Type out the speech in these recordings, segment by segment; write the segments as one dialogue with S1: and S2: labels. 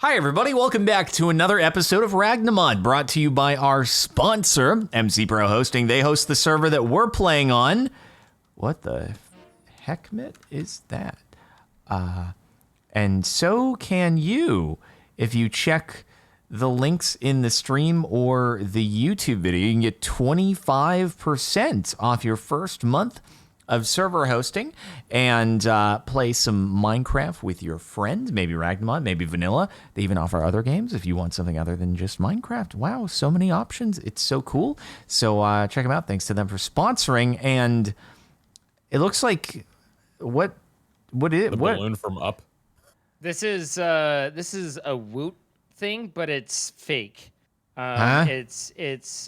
S1: Hi, everybody. Welcome back to another episode of Ragnamod, brought to you by our sponsor, MC Pro Hosting. They host the server that we're playing on. What the heck, Mitt, is that? And so can you. If you check the links in the stream or the YouTube video, you can get 25% off your first month of server hosting and play some Minecraft with your friends, maybe Ragnamod, maybe Vanilla. They even offer other games if you want something other than just Minecraft. Wow, so many options. It's so cool. So check them out. Thanks to them for sponsoring. And it looks like what is
S2: the
S1: what
S2: balloon from Up?
S3: This is a Woot thing, but it's fake.
S1: Huh?
S3: It's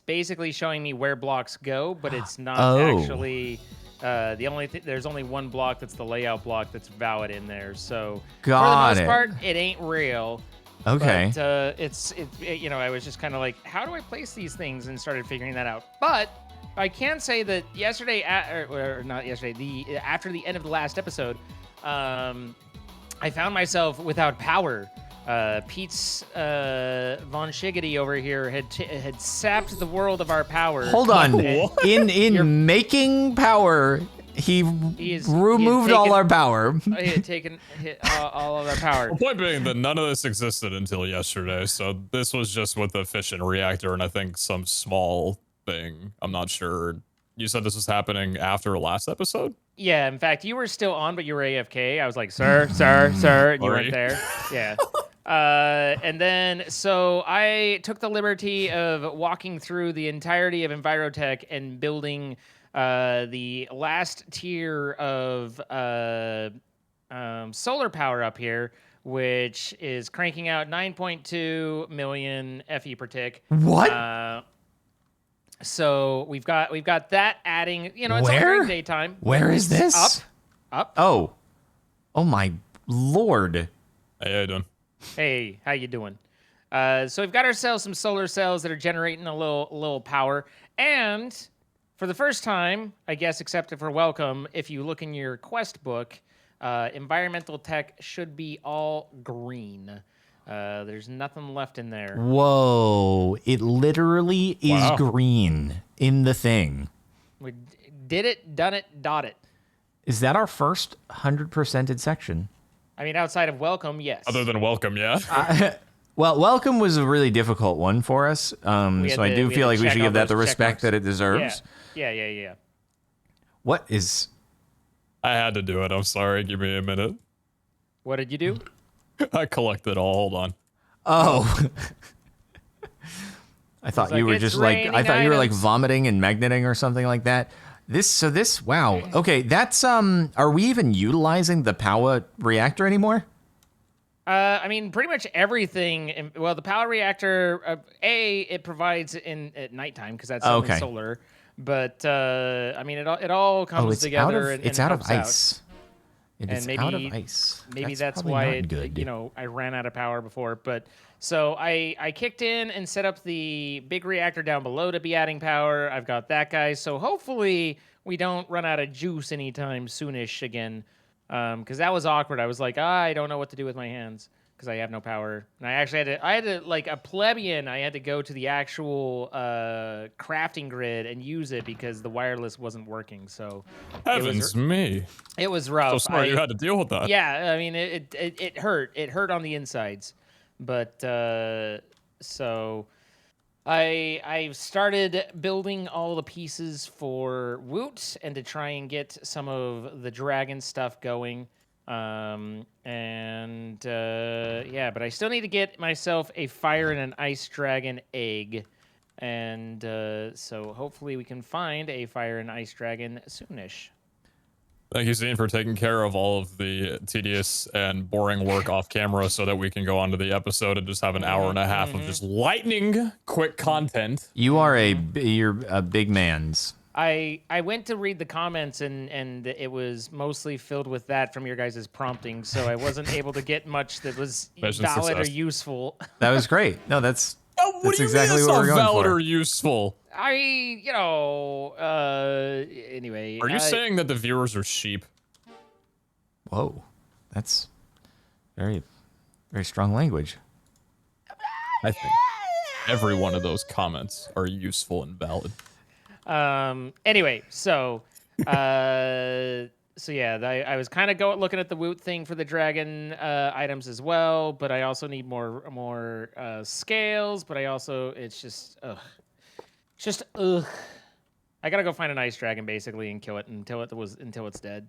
S3: basically showing me where blocks go, but it's not actually there's only one block that's the layout block that's valid in there. So for the most part, it ain't real.
S1: Okay.
S3: But I was just kind of like, how do I place these things, and started figuring that out. But I can say that yesterday, after the end of the last episode, I found myself without power. Pete's Von Shiggity over here had sapped the world of our power.
S1: Hold on. In making power, he removed all our power.
S3: He had taken all of our power.
S2: The point being that none of this existed until yesterday, so this was just with the fission reactor and I think some small thing. I'm not sure. You said this was happening after last episode?
S3: Yeah, in fact, you were still on, but you were AFK. I was like, sir, and you weren't there. Yeah. And then, so I took the liberty of walking through the entirety of Envirotech and building the last tier of solar power up here, which is cranking out 9.2 million FE per tick.
S1: What?
S3: So we've got that adding, it's all during daytime.
S1: Where is this?
S3: Up.
S1: Oh my lord.
S2: Hey, how you doing?
S3: Hey, how you doing? So we've got ourselves some solar cells that are generating a little power, and for the first time, I guess, except for welcome, if you look in your quest book, environmental tech should be all green. There's nothing left in there.
S1: Whoa, it literally is green in the thing.
S3: We did it, done it, dot it.
S1: Is that our first 100%ed section?
S3: I mean, outside of welcome, yes.
S2: Other than welcome, yeah.
S1: Well, welcome was a really difficult one for us, so I do feel like we should give that the respect that it deserves.
S3: Yeah.
S1: What is...
S2: I had to do it. I'm sorry. Give me a minute.
S3: What did you do?
S2: I collected all. Hold on.
S1: Oh. I thought you were just like, I thought you were like vomiting and magneting or something like that. Wow. Okay, that's, are we even utilizing the power reactor anymore?
S3: I mean, pretty much everything. Well, the power reactor, it provides at nighttime because that's only solar. But I mean, it all comes together.
S1: It's out of ice.
S3: It's
S1: out of ice.
S3: Maybe that's why I ran out of power before. But so I kicked in and set up the big reactor down below to be adding power. I've got that guy. So hopefully we don't run out of juice anytime soonish again. Because that was awkward. I was like, I don't know what to do with my hands because I have no power. And I had to like a plebeian, I had to go to the actual crafting grid and use it because the wireless wasn't working. So
S2: Heavens me.
S3: It was rough.
S2: So sorry you had to deal with that.
S3: Yeah, I mean, it hurt. It hurt on the insides. But so I've started building all the pieces for Woot and to try and get some of the dragon stuff going. But I still need to get myself a fire and an ice dragon egg. And so hopefully we can find a fire and ice dragon soonish.
S2: Thank you, Zine, for taking care of all of the tedious and boring work off camera so that we can go on to the episode and just have an hour and a half of just lightning quick content.
S1: You're a big man's.
S3: I went to read the comments and it was mostly filled with that from your guys' prompting, so I wasn't able to get much that was valid or useful.
S1: That was great. No, that's
S2: what do you
S1: exactly
S2: mean it's
S1: what
S2: not
S1: we're going
S2: valid
S1: for.
S2: or useful?
S3: Anyway.
S2: Are you saying that the viewers are sheep?
S1: Whoa, that's very Very strong language.
S2: I think every one of those comments are useful and valid.
S3: Anyway, so yeah, I was kind of looking at the Woot thing for the dragon items as well, but I also need more scales. But I also it's just ugh. I gotta go find an ice dragon basically and kill it until it's dead.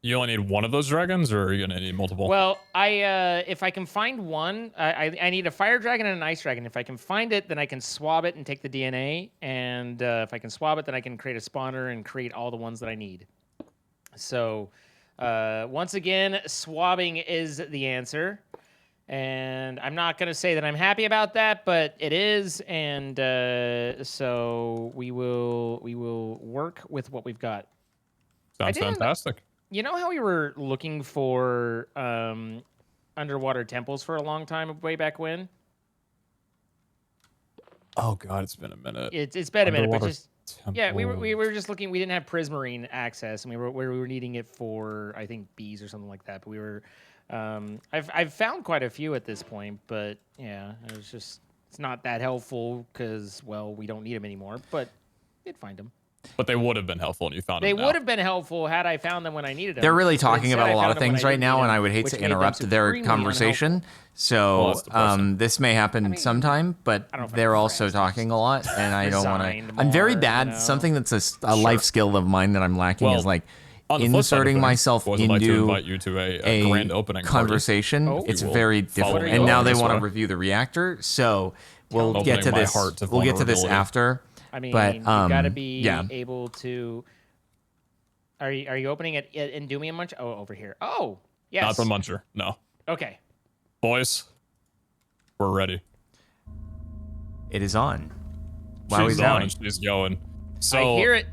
S2: You only need one of those dragons, or are you gonna need multiple?
S3: Well, if I can find one, I need a fire dragon and an ice dragon. If I can find it, then I can swab it and take the DNA. And if I can swab it, then I can create a spawner and create all the ones that I need. So once again, swabbing is the answer. And I'm not going to say that I'm happy about that, but it is. And so we will work with what we've got.
S2: Sounds fantastic.
S3: You know how we were looking for underwater temples for a long time way back when?
S2: Oh god, it's been a minute.
S3: It's been a minute, but just
S2: temples.
S3: yeah, we were just looking. We didn't have prismarine access, and we were needing it for I think bees or something like that. But we were I've found quite a few at this point, but yeah, it's not that helpful because well we don't need them anymore. But did find them.
S2: But they would have been helpful, and you found them.
S3: They would have been helpful had I found them when I needed them.
S1: They're really talking about a lot of things right now, and I would hate to interrupt their conversation. So this may happen sometime, but they're also talking a lot, and I don't want to. I'm very bad. Something that's a life skill of mine that I'm lacking is like inserting myself into
S2: a grand opening
S1: conversation. It's very difficult. And now they want to review the reactor, so we'll get to this. We'll get to this after.
S3: I mean,
S1: but,
S3: you gotta be able to. Are you opening it in Doomy and Munch? Oh, over here. Oh, yes.
S2: Not the Muncher. No.
S3: Okay.
S2: Boys, we're ready.
S1: It is on.
S2: Wow, she's on and she's going. So
S3: I hear it.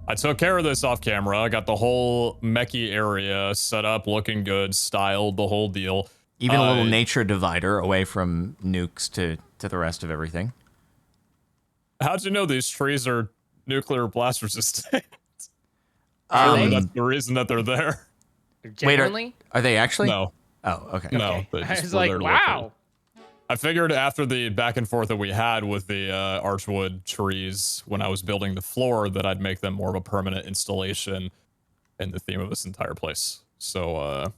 S2: I took care of this off camera. I got the whole mechy area set up, looking good, styled, the whole deal.
S1: Even a little nature divider away from nukes to the rest of everything.
S2: How'd you know these trees are nuclear blast resistant? That's the reason that they're there.
S3: Genuinely?
S1: Wait, are they actually?
S2: No.
S1: Oh, okay.
S2: No.
S3: I was like, wow.
S2: I figured after the back and forth that we had with the archwood trees when I was building the floor that I'd make them more of a permanent installation in the theme of this entire place. So,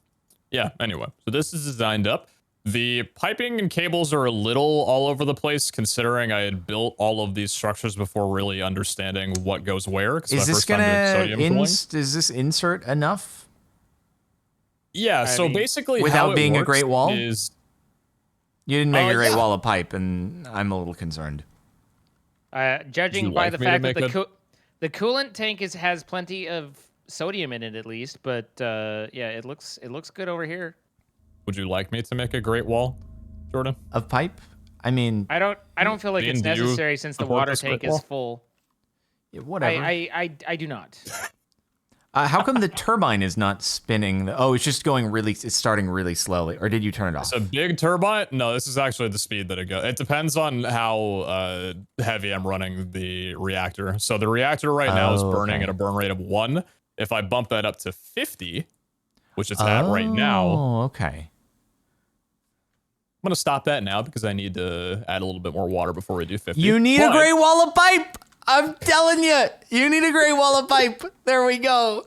S2: yeah, anyway. So this is designed up. The piping and cables are a little all over the place, considering I had built all of these structures before really understanding what goes where.
S1: Is this is this insert enough?
S2: Yeah. So basically,
S1: without being a great wall,
S2: you
S1: didn't make a great wall of pipe, and I'm a little concerned.
S3: Judging by the fact that the coolant tank has plenty of sodium in it, at least, but yeah, it looks good over here.
S2: Would you like me to make a great wall, Jordan?
S1: Of pipe? I mean,
S3: I don't feel like it's necessary since the water tank is full.
S1: Yeah, whatever.
S3: I do not.
S1: How come the turbine is not spinning? It's just going it's starting really slowly. Or did you turn it off?
S2: It's a big turbine? No, this is actually the speed that it goes. It depends on how heavy I'm running the reactor. So the reactor right now is burning at a burn rate of 1. If I bump that up to 50, which it's at right now.
S1: Oh, okay.
S2: I'm going to stop that now because I need to add a little bit more water before we do 50.
S1: You need a great wall of pipe. I'm telling you. You need a great wall of pipe. There we go.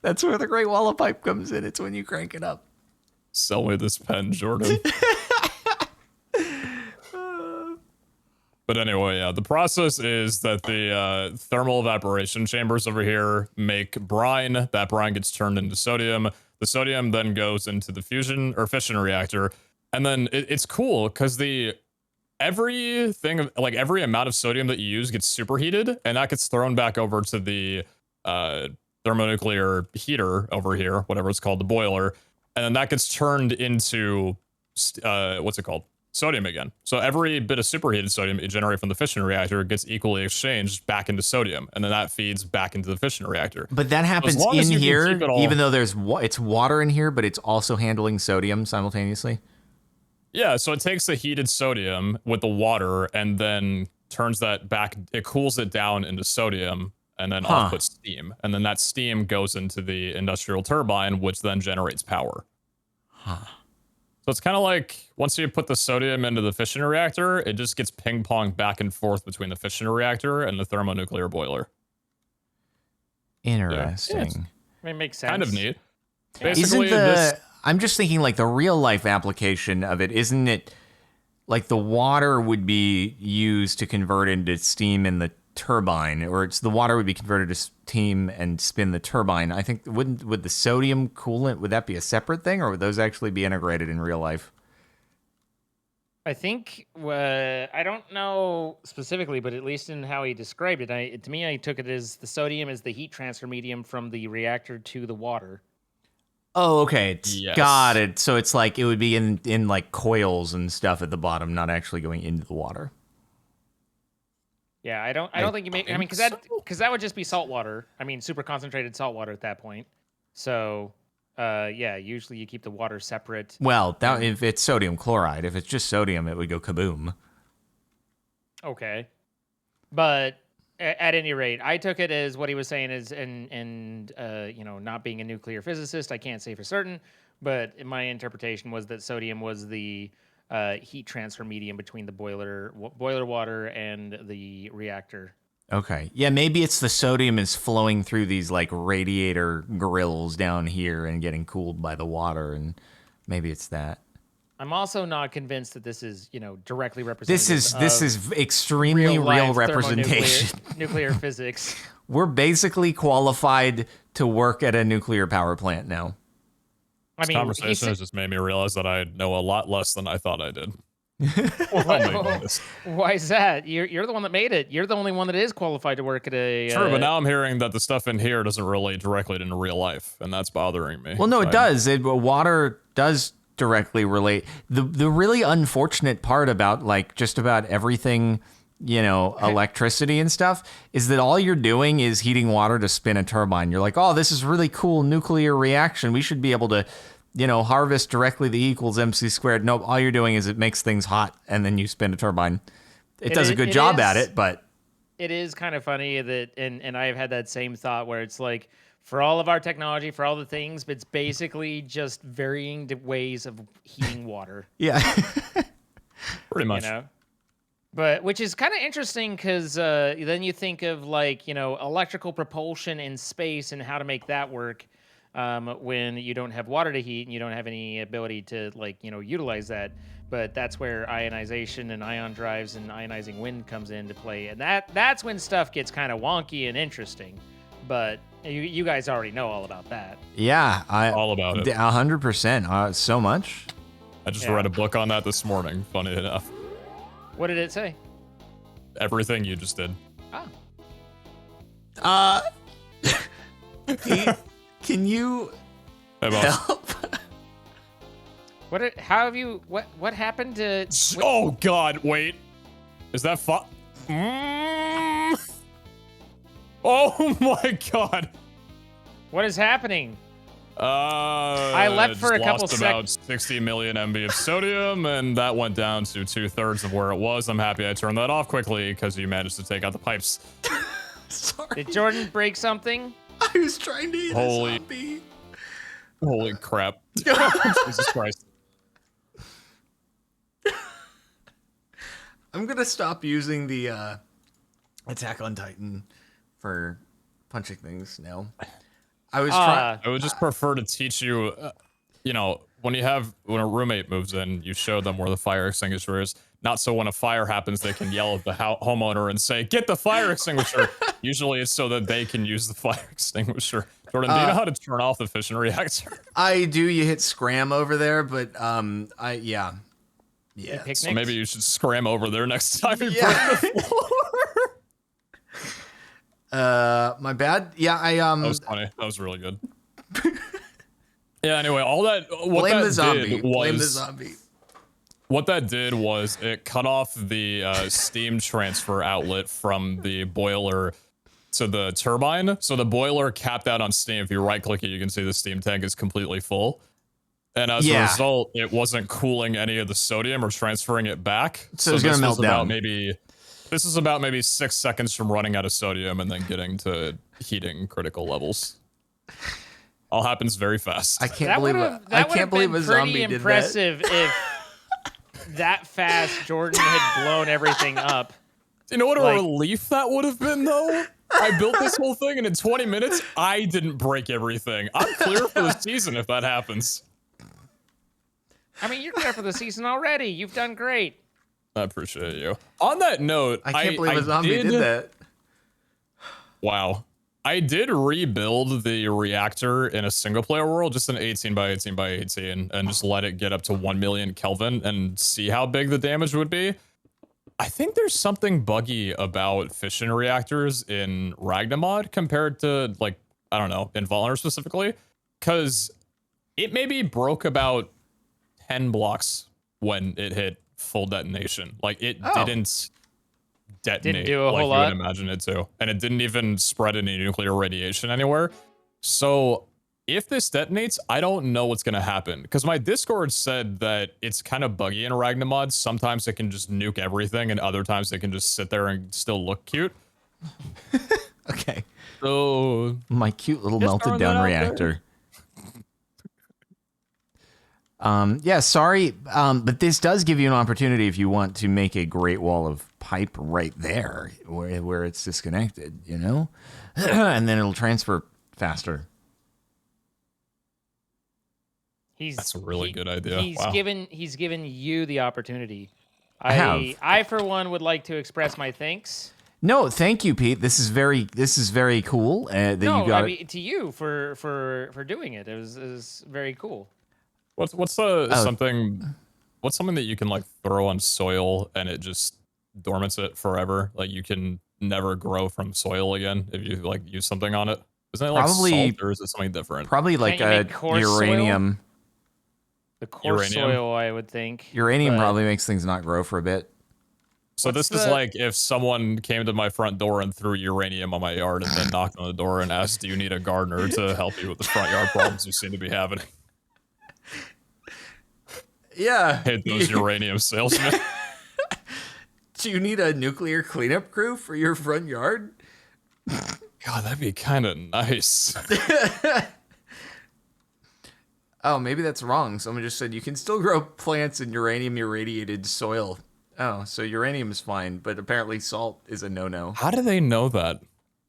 S1: That's where the great wall of pipe comes in. It's when you crank it up.
S2: Sell me this pen, Jordan. But anyway, yeah, the process is that the thermal evaporation chambers over here make brine. That brine gets turned into sodium. The sodium then goes into the fission reactor. And then it's cool because every amount of sodium that you use gets superheated, and that gets thrown back over to the thermonuclear heater over here, whatever it's called, the boiler. And then that gets turned into, what's it called? Sodium again. So every bit of superheated sodium you generate from the fission reactor gets equally exchanged back into sodium, and then that feeds back into the fission reactor.
S1: But that happens in here, even though it's water in here, but it's also handling sodium simultaneously.
S2: Yeah, so it takes the heated sodium with the water and then turns that back. It cools it down into sodium, and then output steam. And then that steam goes into the industrial turbine, which then generates power.
S1: Huh.
S2: So it's kind of like once you put the sodium into the fission reactor, it just gets ping-ponged back and forth between the fission reactor and the thermonuclear boiler.
S1: Interesting.
S3: Yeah, it makes sense.
S2: Kind of neat.
S3: Yeah.
S2: Basically,
S1: I'm just thinking like the real life application of it, isn't it like the water would be used to convert into steam in the turbine, or it's the water would be converted to steam and spin the turbine. I think would the sodium coolant, would that be a separate thing, or would those actually be integrated in real life?
S3: I think I don't know specifically, but at least in how he described it, to me, I took it as the sodium is the heat transfer medium from the reactor to the water.
S1: Oh, okay.
S2: Yes.
S1: Got it. So it's like it would be in like coils and stuff at the bottom, not actually going into the water.
S3: Yeah, I don't think you make. I mean, because that would just be salt water. I mean, super concentrated salt water at that point. So, yeah, usually you keep the water separate.
S1: Well, if it's sodium chloride, if it's just sodium, it would go kaboom.
S3: Okay, but at any rate, I took it as what he was saying is, and you know, not being a nuclear physicist, I can't say for certain, but my interpretation was that sodium was the heat transfer medium between the boiler water and the reactor.
S1: Okay. Yeah, maybe it's the sodium is flowing through these like radiator grills down here and getting cooled by the water, and maybe it's that.
S3: I'm also not convinced that this is, you know, directly representative.
S1: This is extremely real representation.
S3: Nuclear physics.
S1: We're basically qualified to work at a nuclear power plant now.
S2: This conversation has just made me realize that I know a lot less than I thought I did.
S3: Why is that? You're the one that made it. You're the only one that is qualified to work at a.
S2: True, but now I'm hearing that the stuff in here doesn't relate directly to real life, and that's bothering me.
S1: Well, no, it does. Water does directly relate. The really unfortunate part about like just about everything, you know, electricity and stuff, is that all you're doing is heating water to spin a turbine. You're like, oh, this is really cool nuclear reaction. We should be able to, you know, harvest directly the E equals MC squared. Nope, all you're doing is it makes things hot and then you spin a turbine. It does a good job at it, but
S3: it is kind of funny that, and I've had that same thought where it's like, for all of our technology, for all the things, but it's basically just varying ways of heating water.
S1: Yeah.
S2: Pretty much.
S3: You know? But which is kind of interesting because then you think of like, you know, electrical propulsion in space and how to make that work when you don't have water to heat and you don't have any ability to like, you know, utilize that. But that's where ionization and ion drives and ionizing wind comes into play. And that's when stuff gets kind of wonky and interesting. But you guys already know all about that.
S1: Yeah,
S2: all about it.
S1: 100%. So much.
S2: I just read a book on that this morning, funny enough.
S3: What did it say?
S2: Everything you just did.
S1: Can you
S2: help?
S3: What happened to...
S2: Oh, God, wait. Is that Oh, my God.
S3: What is happening?
S2: I
S3: left for a couple
S2: about 60 million MB of sodium, and that went down to 2/3 of where it was. I'm happy I turned that off quickly because you managed to take out the pipes.
S1: Sorry.
S3: Did Jordan break something?
S1: I was trying to eat a zombie.
S2: Holy crap. Jesus Christ.
S1: I'm going to stop using the Attack on Titan for punching things now. I
S2: would just prefer to teach you, you know, when a roommate moves in, you show them where the fire extinguisher is. Not so when a fire happens, they can yell at the homeowner and say, "Get the fire extinguisher." Usually it's so that they can use the fire extinguisher. Jordan, do you know how to turn off the fission reactor?
S1: I do. You hit scram over there, but yeah.
S2: So maybe you should scram over there next time you break the floor.
S1: My bad. Yeah,
S2: That was funny. That was really good. Yeah. Anyway,
S1: Blame the zombie.
S2: What that did was it cut off the steam transfer outlet from the boiler to the turbine. So the boiler capped out on steam. If you right click it, you can see the steam tank is completely full. And as a result, it wasn't cooling any of the sodium or transferring it back.
S1: So it's going to melt down.
S2: Maybe This is about maybe 6 seconds from running out of sodium and then getting to heating critical levels. All happens very fast.
S1: I can't believe a zombie did that.
S3: Impressive if that fast Jordan had blown everything up.
S2: You know what a relief that would have been, though? I built this whole thing, and in 20 minutes, I didn't break everything. I'm clear for the season if that happens.
S3: I mean, you're clear for the season already. You've done great.
S2: I appreciate you. On that note,
S1: I can't believe a zombie did that.
S2: Wow. I did rebuild the reactor in a single player world, just an 18 by 18 by 18, and just let it get up to 1 million Kelvin and see how big the damage would be. I think there's something buggy about fission reactors in Ragnamod compared to, like, I don't know, in Valor specifically, because it maybe broke about 10 blocks when it hit full detonation. Like, it didn't detonate
S3: do a
S2: like
S3: whole
S2: you
S3: lot.
S2: would imagine it to. And it didn't even spread any nuclear radiation anywhere. So if this detonates, I don't know what's going to happen. Because my Discord said that it's kind of buggy in Ragnamod. Sometimes it can just nuke everything, and other times it can just sit there and still look cute.
S1: Okay.
S2: So
S1: my cute little melted down reactor. Yeah, sorry, but this does give you an opportunity if you want to make a great wall of pipe right there where it's disconnected, you know? And then it'll transfer faster.
S2: That's a really good idea.
S3: He's given you the opportunity.
S1: I
S3: for one would like to express my thanks.
S1: No, thank you, Pete. This is very cool that you got it.
S3: To you for doing it. It was very cool.
S2: What's something that you can like throw on soil and it just dormants it forever? Like you can never grow from soil again if you like use something on it. Isn't it like salt or is it something different?
S1: Probably like a uranium.
S3: Soil? The coarse soil, I would think.
S1: Uranium probably makes things not grow for a bit.
S2: So this is like if someone came to my front door and threw uranium on my yard and then knocked on the door and asked, "Do you need a gardener to help you with the front yard problems you seem to be having?"
S1: Yeah.
S2: Hate those uranium salesmen.
S1: Do you need a nuclear cleanup crew for your front yard?
S2: God, that'd be kind of nice.
S1: Oh, maybe that's wrong. Someone just said you can still grow plants in uranium irradiated soil. Oh, so uranium is fine, but apparently salt is a no-no.
S2: How do they know that?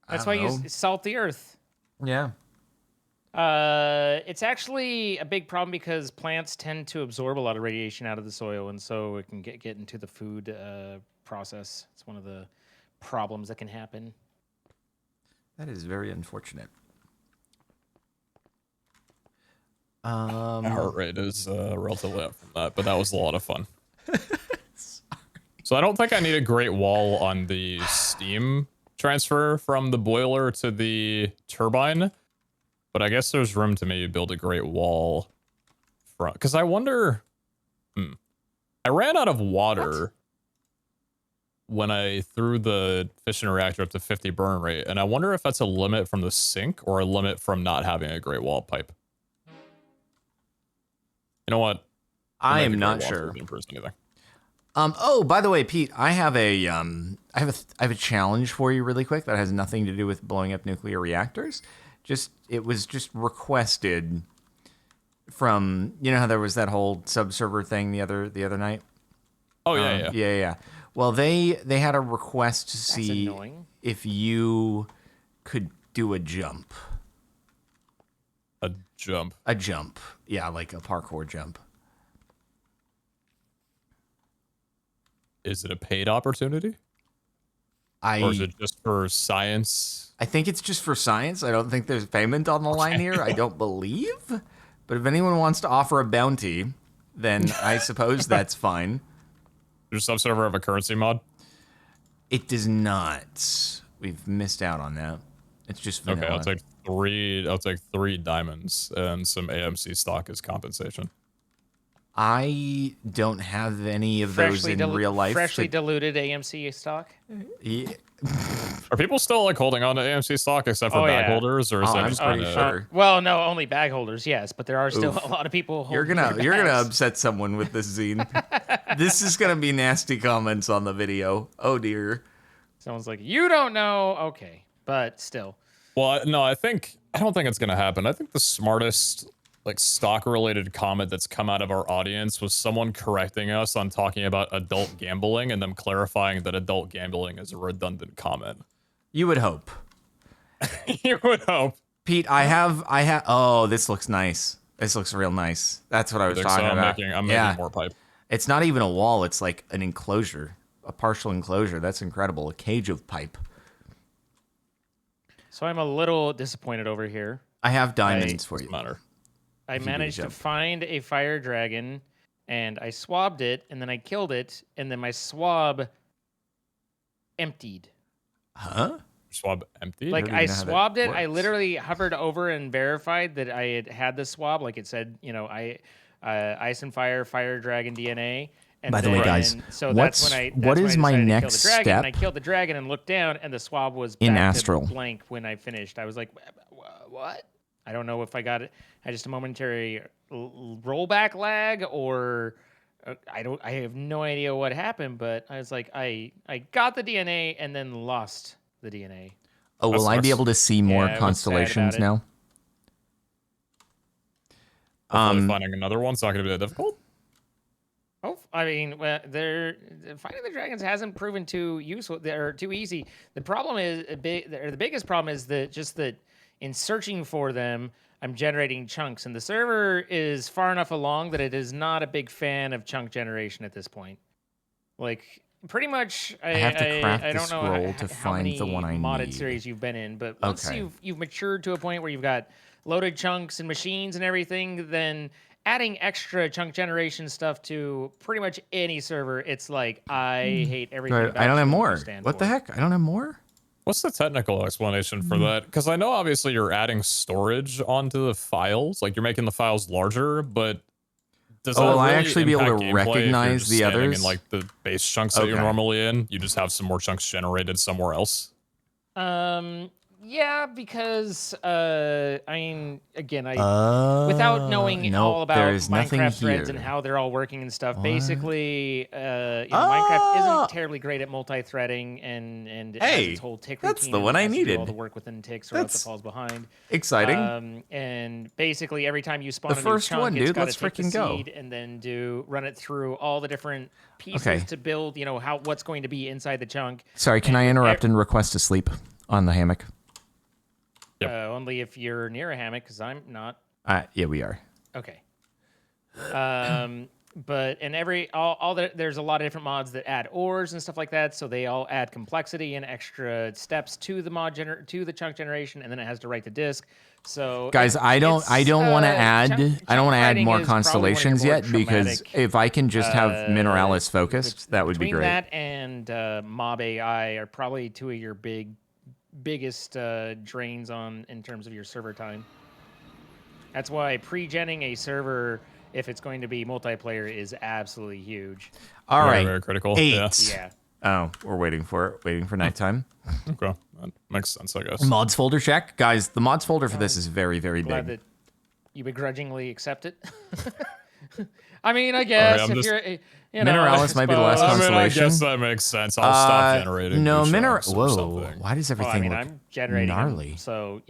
S3: That's why you salt the earth.
S1: Yeah.
S3: It's actually a big problem because plants tend to absorb a lot of radiation out of the soil, and so it can get into the food process. It's one of the problems that can happen.
S1: That is very unfortunate.
S2: My heart rate is relatively up from that, but that was a lot of fun. So I don't think I need a great wall on the steam transfer from the boiler to the turbine, but I guess there's room to maybe build a great wall from, because I wonder, I ran out of water when I threw the fission reactor up to 50 burn rate, and I wonder if that's a limit from the sink or a limit from not having a great wall pipe. You know what?
S1: I am not sure. Oh, by the way, Pete, I have a challenge for you really quick that has nothing to do with blowing up nuclear reactors. It was just requested from, you know how there was that whole subserver thing the other night?
S2: Oh yeah.
S1: Yeah. Well, they had a request to see if you could do a jump.
S2: A jump.
S1: A jump. Yeah, like a parkour jump.
S2: Is it a paid opportunity? Or is it just for science?
S1: I think it's just for science. I don't think there's payment on the line here. I don't believe. But if anyone wants to offer a bounty, then I suppose that's fine.
S2: Does subserver have a currency mod?
S1: It does not. We've missed out on that. It's just vanilla.
S2: Okay, I'll take 3 diamonds and some AMC stock as compensation.
S1: I don't have any of those in real life.
S3: Freshly diluted AMC stock?
S1: Yeah.
S2: Are people still like holding on to AMC stock except for bag holders, or is that
S1: I'm
S2: just
S1: pretty
S2: kinda...
S1: sure.
S3: Well, no, only bag holders, yes, but there are still
S1: Oof.
S3: a lot of people
S1: You're
S3: holding
S1: gonna
S3: bags.
S1: upset someone with this zine. This is gonna be nasty comments on the video. Oh dear.
S3: Someone's like, you don't know. Okay, but still.
S2: Well, no, I don't think it's gonna happen. I think the smartest like stock-related comment that's come out of our audience was someone correcting us on talking about adult gambling and them clarifying that adult gambling is a redundant comment.
S1: You would hope.
S2: You would hope.
S1: Pete, I have. Oh, this looks nice. This looks real nice. That's what I was talking about.
S2: I'm making more pipe.
S1: It's not even a wall. It's like an enclosure, a partial enclosure. That's incredible. A cage of pipe.
S3: So I'm a little disappointed over here.
S1: I have diamonds for you.
S3: I managed to find a fire dragon, and I swabbed it, and then I killed it, and then my swab emptied.
S1: Huh?
S2: Swab emptied?
S3: Like, I swabbed it. I literally hovered over and verified that I had the swab. Like, it said, you know, Ice and Fire, Fire Dragon DNA. And
S1: by the way, guys,
S3: so that's when I
S1: what is my next step?
S3: And I killed the dragon and looked down, and the swab was back
S1: in Astral
S3: to blank when I finished. I was like, what? I don't know if I got it. I had just a momentary rollback lag, or I have no idea what happened. But I was like, I got the DNA and then lost the DNA.
S1: Oh, will I be able to see more constellations now?
S2: Finding another one's not going to be that difficult.
S3: Oh, I mean, well, finding the dragons hasn't proven too useful. They're too easy. The problem is the biggest problem is that in searching for them, I'm generating chunks, and the server is far enough along that it is not a big fan of chunk generation at this point. Like, pretty much,
S1: I have to craft
S3: I
S1: the
S3: don't know
S1: scroll to find the one I
S3: modded
S1: need.
S3: series you've been in, but once you've matured to a point where you've got loaded chunks and machines and everything, then adding extra chunk generation stuff to pretty much any server, it's like, I hate everything about it.
S1: I don't have more. What the heck? I don't have more?
S2: What's the technical explanation for that? Because I know obviously you're adding storage onto the files, like you're making the files larger, but does that
S1: will
S2: really
S1: I actually be able to
S2: gameplay if
S1: recognize
S2: you're just
S1: the others?
S2: in like the base chunks that you're normally in, you just have some more chunks generated somewhere else?
S3: Yeah, because I mean, again, without knowing all about Minecraft threads and how they're all working and stuff, basically, Minecraft isn't terribly great at multi-threading and it has its whole tick routine.
S1: That's the one I needed.
S3: All the work within ticks or else it falls behind.
S1: Exciting.
S3: And basically, every time you spawn
S1: the
S3: a
S1: first
S3: new chunk,
S1: one,
S3: it's
S1: dude.
S3: got
S1: Let's
S3: to take the
S1: freaking go.
S3: seed and then run it through all the different pieces to build, what's going to be inside the chunk.
S1: Sorry, can I interrupt and request to sleep on the hammock?
S2: Yep.
S3: Only if you're near a hammock, because I'm not.
S1: Yeah, we are.
S3: Okay. But in there's a lot of different mods that add ores and stuff like that, so they all add complexity and extra steps to the to the chunk generation, and then it has to write the disk. So
S1: guys, I don't want to add more constellations yet, because if I can just have Mineralis focused, that would be great.
S3: That and Mob AI are probably two of your biggest drains in terms of your server time. That's why pre-genning a server, if it's going to be multiplayer, is absolutely huge.
S1: All right,
S2: very critical.
S1: 8.
S3: Yeah.
S1: Oh, we're waiting for it. Waiting for nighttime.
S2: Okay, that makes sense, I guess.
S1: Mods folder check, guys. The mods folder for this is very, very
S3: Glad
S1: big.
S3: that you begrudgingly accept it. I mean, I guess if you're,
S1: Mineralis might be the last constellation.
S2: I guess that makes sense. I'll stop generating.
S1: No, Whoa! Why does everything look
S3: I'm generating
S1: gnarly?
S3: Them, so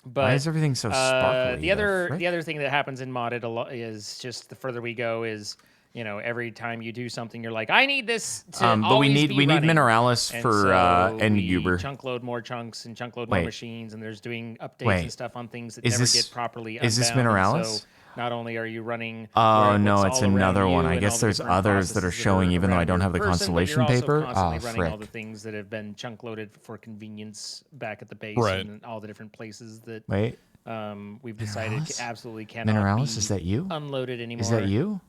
S3: But
S1: why is everything so sparkly?
S3: The other thing that happens in modded a lot is just the further we go is every time you do something you're like, I need this to
S1: but we need
S3: running.
S1: Mineralis for Endguber.
S3: Chunk load more chunks and chunk load more machines, and there's doing updates and stuff on things that never get properly unbound.
S1: Is this Mineralis?
S3: So not only are you running
S1: no, it's another one. I guess there's others that are showing even though I don't have the constellation paper.
S3: Running all the things that have been chunk loaded for convenience back at the base and all the different places that we've decided absolutely cannot
S1: Mineralis,
S3: be
S1: is that you?
S3: Unloaded anymore.
S1: Is that you?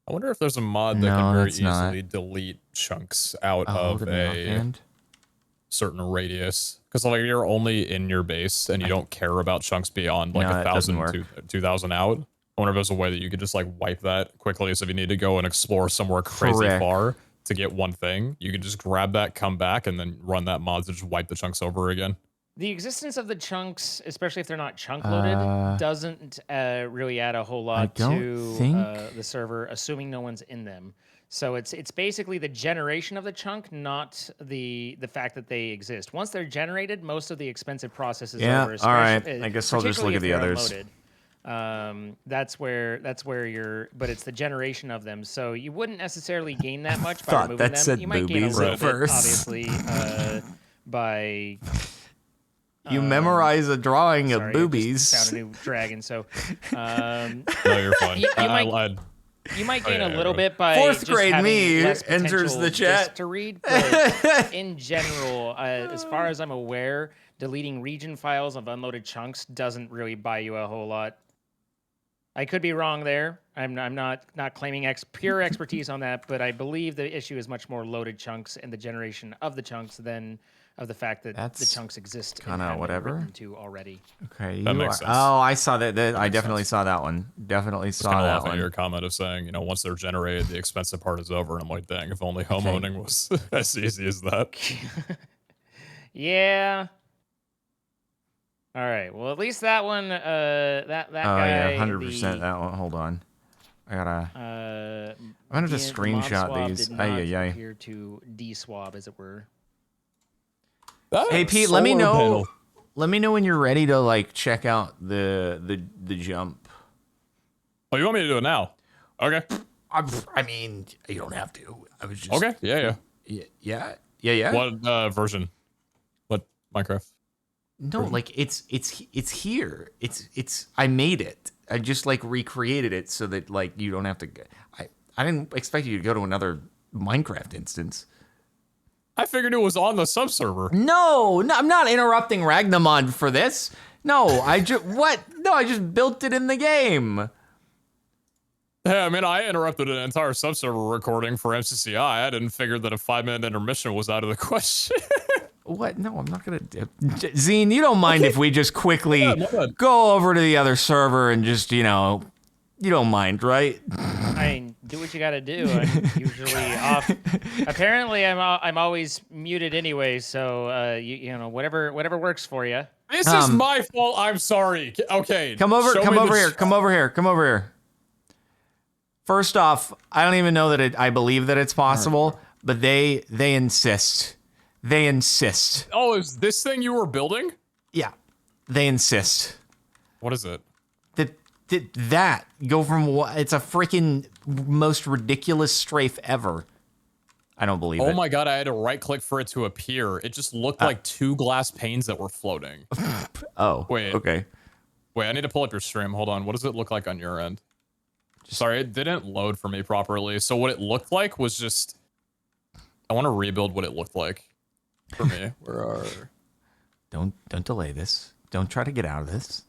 S2: I wonder if there's a mod that can very easily delete chunks out of a certain radius. Because like you're only in your base and you don't care about chunks beyond like 1,000 to 2,000 out. I wonder if there's a way that you could just like wipe that quickly, so if you need to go and explore somewhere crazy far to get one thing, you can just grab that, come back, and then run that mod to just wipe the chunks over again.
S3: The existence of the chunks, especially if they're not chunk loaded, doesn't really add a whole lot to the server, assuming no one's in them. So it's basically the generation of the chunk, not the fact that they exist. Once they're generated, most of the expensive process is over.
S1: All right. I guess I'll just look at the others.
S3: That's where you're, but it's the generation of them. So you wouldn't necessarily gain that much by removing them.
S1: Said
S3: you might gain a little bit,
S1: first.
S3: obviously, by.
S1: You memorize a drawing of boobies.
S3: I just found a new dragon, so.
S2: No, you're fine.
S3: You might gain a little bit by
S1: fourth
S3: just
S1: grade
S3: having
S1: me
S3: less
S1: enters the chat
S3: to read. But in general, as far as I'm aware, deleting region files of unloaded chunks doesn't really buy you a whole lot. I could be wrong there. I'm not claiming pure expertise on that, but I believe the issue is much more loaded chunks and the generation of the chunks than of the fact that the chunks exist
S1: kind of whatever
S3: to already.
S2: Okay, that makes sense.
S1: Oh, I saw that. I definitely saw that one. Definitely saw that one.
S2: Your comment of saying, you know, once they're generated, the expensive part is over, and I'm like, dang, if only home owning was as easy as that.
S3: Yeah. All right. Well, at least that one. That guy.
S1: Yeah, 100% that one. Hold on. I gotta. I'm gonna just screenshot these.
S3: Did not appear to deswab, as it were.
S1: Hey Pete, let me know. Panel. Let me know when you're ready to like check out the jump.
S2: Oh, you want me to do it now? Okay.
S1: I mean, you don't have to. I was just
S2: okay. Yeah. What version? What Minecraft?
S1: No, like it's here. It's I made it. I just like recreated it so that like you don't have to. I didn't expect you to go to another Minecraft instance.
S2: I figured it was on the subserver.
S1: No, I'm not interrupting Ragnamod for this. No, I just built it in the game.
S2: Hey, I mean, I interrupted an entire subserver recording for MCCI. I didn't figure that a 5-minute intermission was out of the question.
S1: What? No, I'm not gonna. Zine, you don't mind if we just quickly go over to the other server and just, you don't mind, right?
S3: I mean, do what you gotta do. I'm usually off. Apparently, I'm always muted anyway, so you know whatever works for you.
S2: This is my fault. I'm sorry. Okay.
S1: Come over here. First off, I don't even know that I believe that it's possible, but they insist. They insist.
S2: Oh, is this thing you were building?
S1: Yeah, they insist.
S2: What is it?
S1: That go from what? It's a freaking most ridiculous strafe ever. I don't believe it.
S2: Oh my god! I had to right click for it to appear. It just looked like 2 glass panes that were floating.
S1: Oh,
S2: wait.
S1: Okay.
S2: Wait, I need to pull up your stream. Hold on. What does it look like on your end? Sorry, it didn't load for me properly. So what it looked like was just. I want to rebuild what it looked like. For me, where are?
S1: Don't delay this. Don't try to get out of this.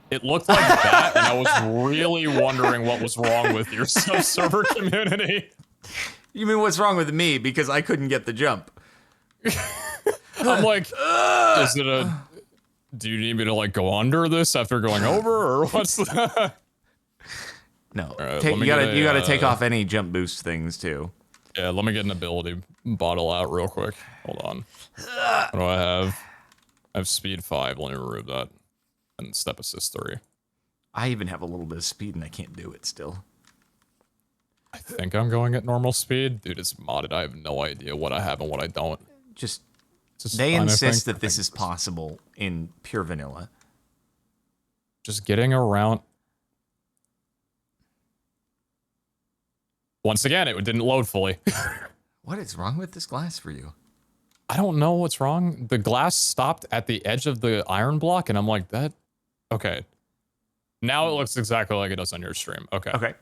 S2: It looked like that, and I was really wondering what was wrong with your sub-server community.
S1: You mean what's wrong with me because I couldn't get the jump?
S2: I'm like, is it a? Do you need me to like go under this after going over, or what's that?
S1: No,
S2: right,
S1: you gotta take off any jump boost things too.
S2: Yeah, let me get an ability bottle out real quick. Hold on. What do I have? I have speed 5. Let me remove that. And step assist 3.
S1: I even have a little bit of speed and I can't do it still.
S2: I think I'm going at normal speed. Dude, it's modded. I have no idea what I have and what I don't.
S1: They insist that this is possible in pure vanilla.
S2: Just getting around. Once again, it didn't load fully.
S1: What is wrong with this glass for you?
S2: I don't know what's wrong. The glass stopped at the edge of the iron block, and I'm like, that... Okay. Now it looks exactly like it does on your stream. Okay.
S1: Okay.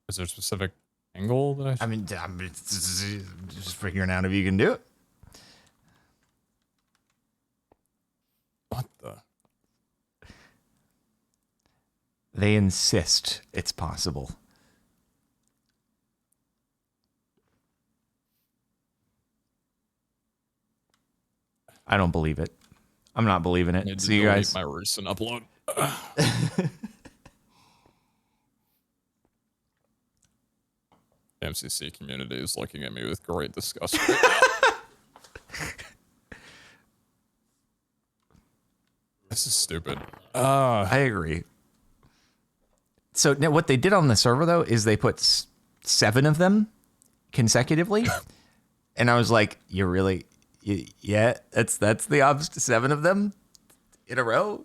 S2: Is there a specific angle that
S1: I mean, I'm just figuring out if you can do it.
S2: What the...
S1: They insist it's possible. I don't believe it. I'm not believing it. See you guys.
S2: My recent upload. MCC community is looking at me with great disgust. This is stupid.
S1: I agree. So now what they did on the server though is they put 7 of them consecutively, and I was like, "You really? Yeah, that's the odds. 7 of them in a row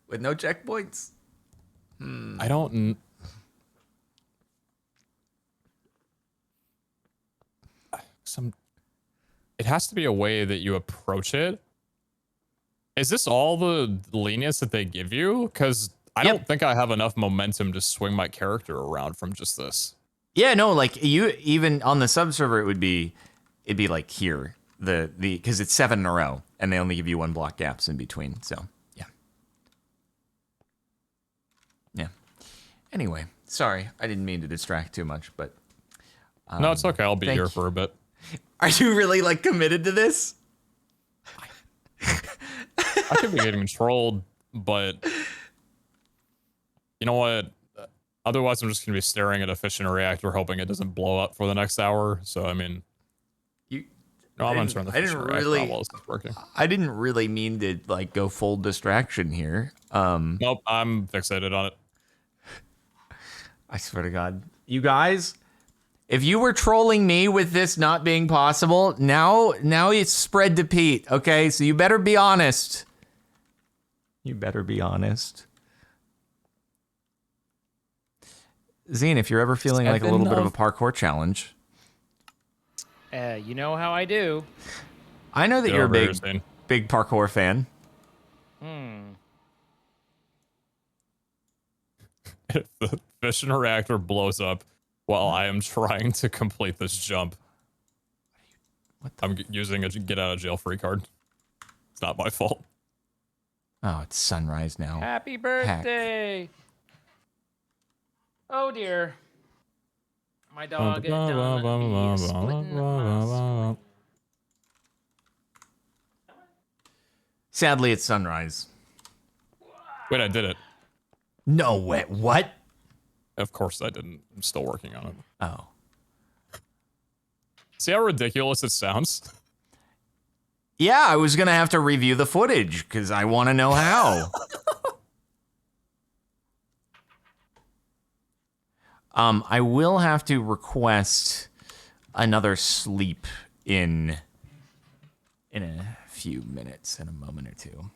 S1: with no checkpoints."
S2: I don't. It has to be a way that you approach it. Is this all the lenience that they give you? Because I don't think I have enough momentum to swing my character around from just this.
S1: Yeah, no, like you even on the sub server, it'd be like here the because it's 7 in a row, and they only give you 1 block gaps in between. So yeah. Anyway, sorry, I didn't mean to distract too much, but
S2: no, it's okay. I'll be here
S1: you.
S2: for a bit.
S1: Are you really like committed to this?
S2: I could be getting trolled, but you know what? Otherwise, I'm just going to be staring at a fission reactor, hoping it doesn't blow up for the next hour. So, I mean, I'm going to turn the fission reactor on while it's working.
S1: I didn't really mean to like go full distraction here.
S2: Nope, I'm fixated on it.
S1: I swear to God, you guys, if you were trolling me with this not being possible, now it's spread to Pete. Okay, so you better be honest. You better be honest. Zine, if you're ever feeling like a little bit of a parkour challenge.
S3: You know how I do.
S1: I know that you're a big parkour fan.
S2: If the fission reactor blows up while I am trying to complete this jump, I'm using a get out of jail free card. It's not my fault.
S1: Oh, it's sunrise now.
S3: Happy birthday. Oh dear. My dog is splitting my
S1: Sadly, it's sunrise.
S2: Wait, I did it.
S1: No way. What?
S2: Of course I didn't. I'm still working on it.
S1: Oh.
S2: See how ridiculous it sounds?
S1: Yeah, I was going to have to review the footage because I want to know how. I will have to request another sleep in a few minutes, in a moment or two.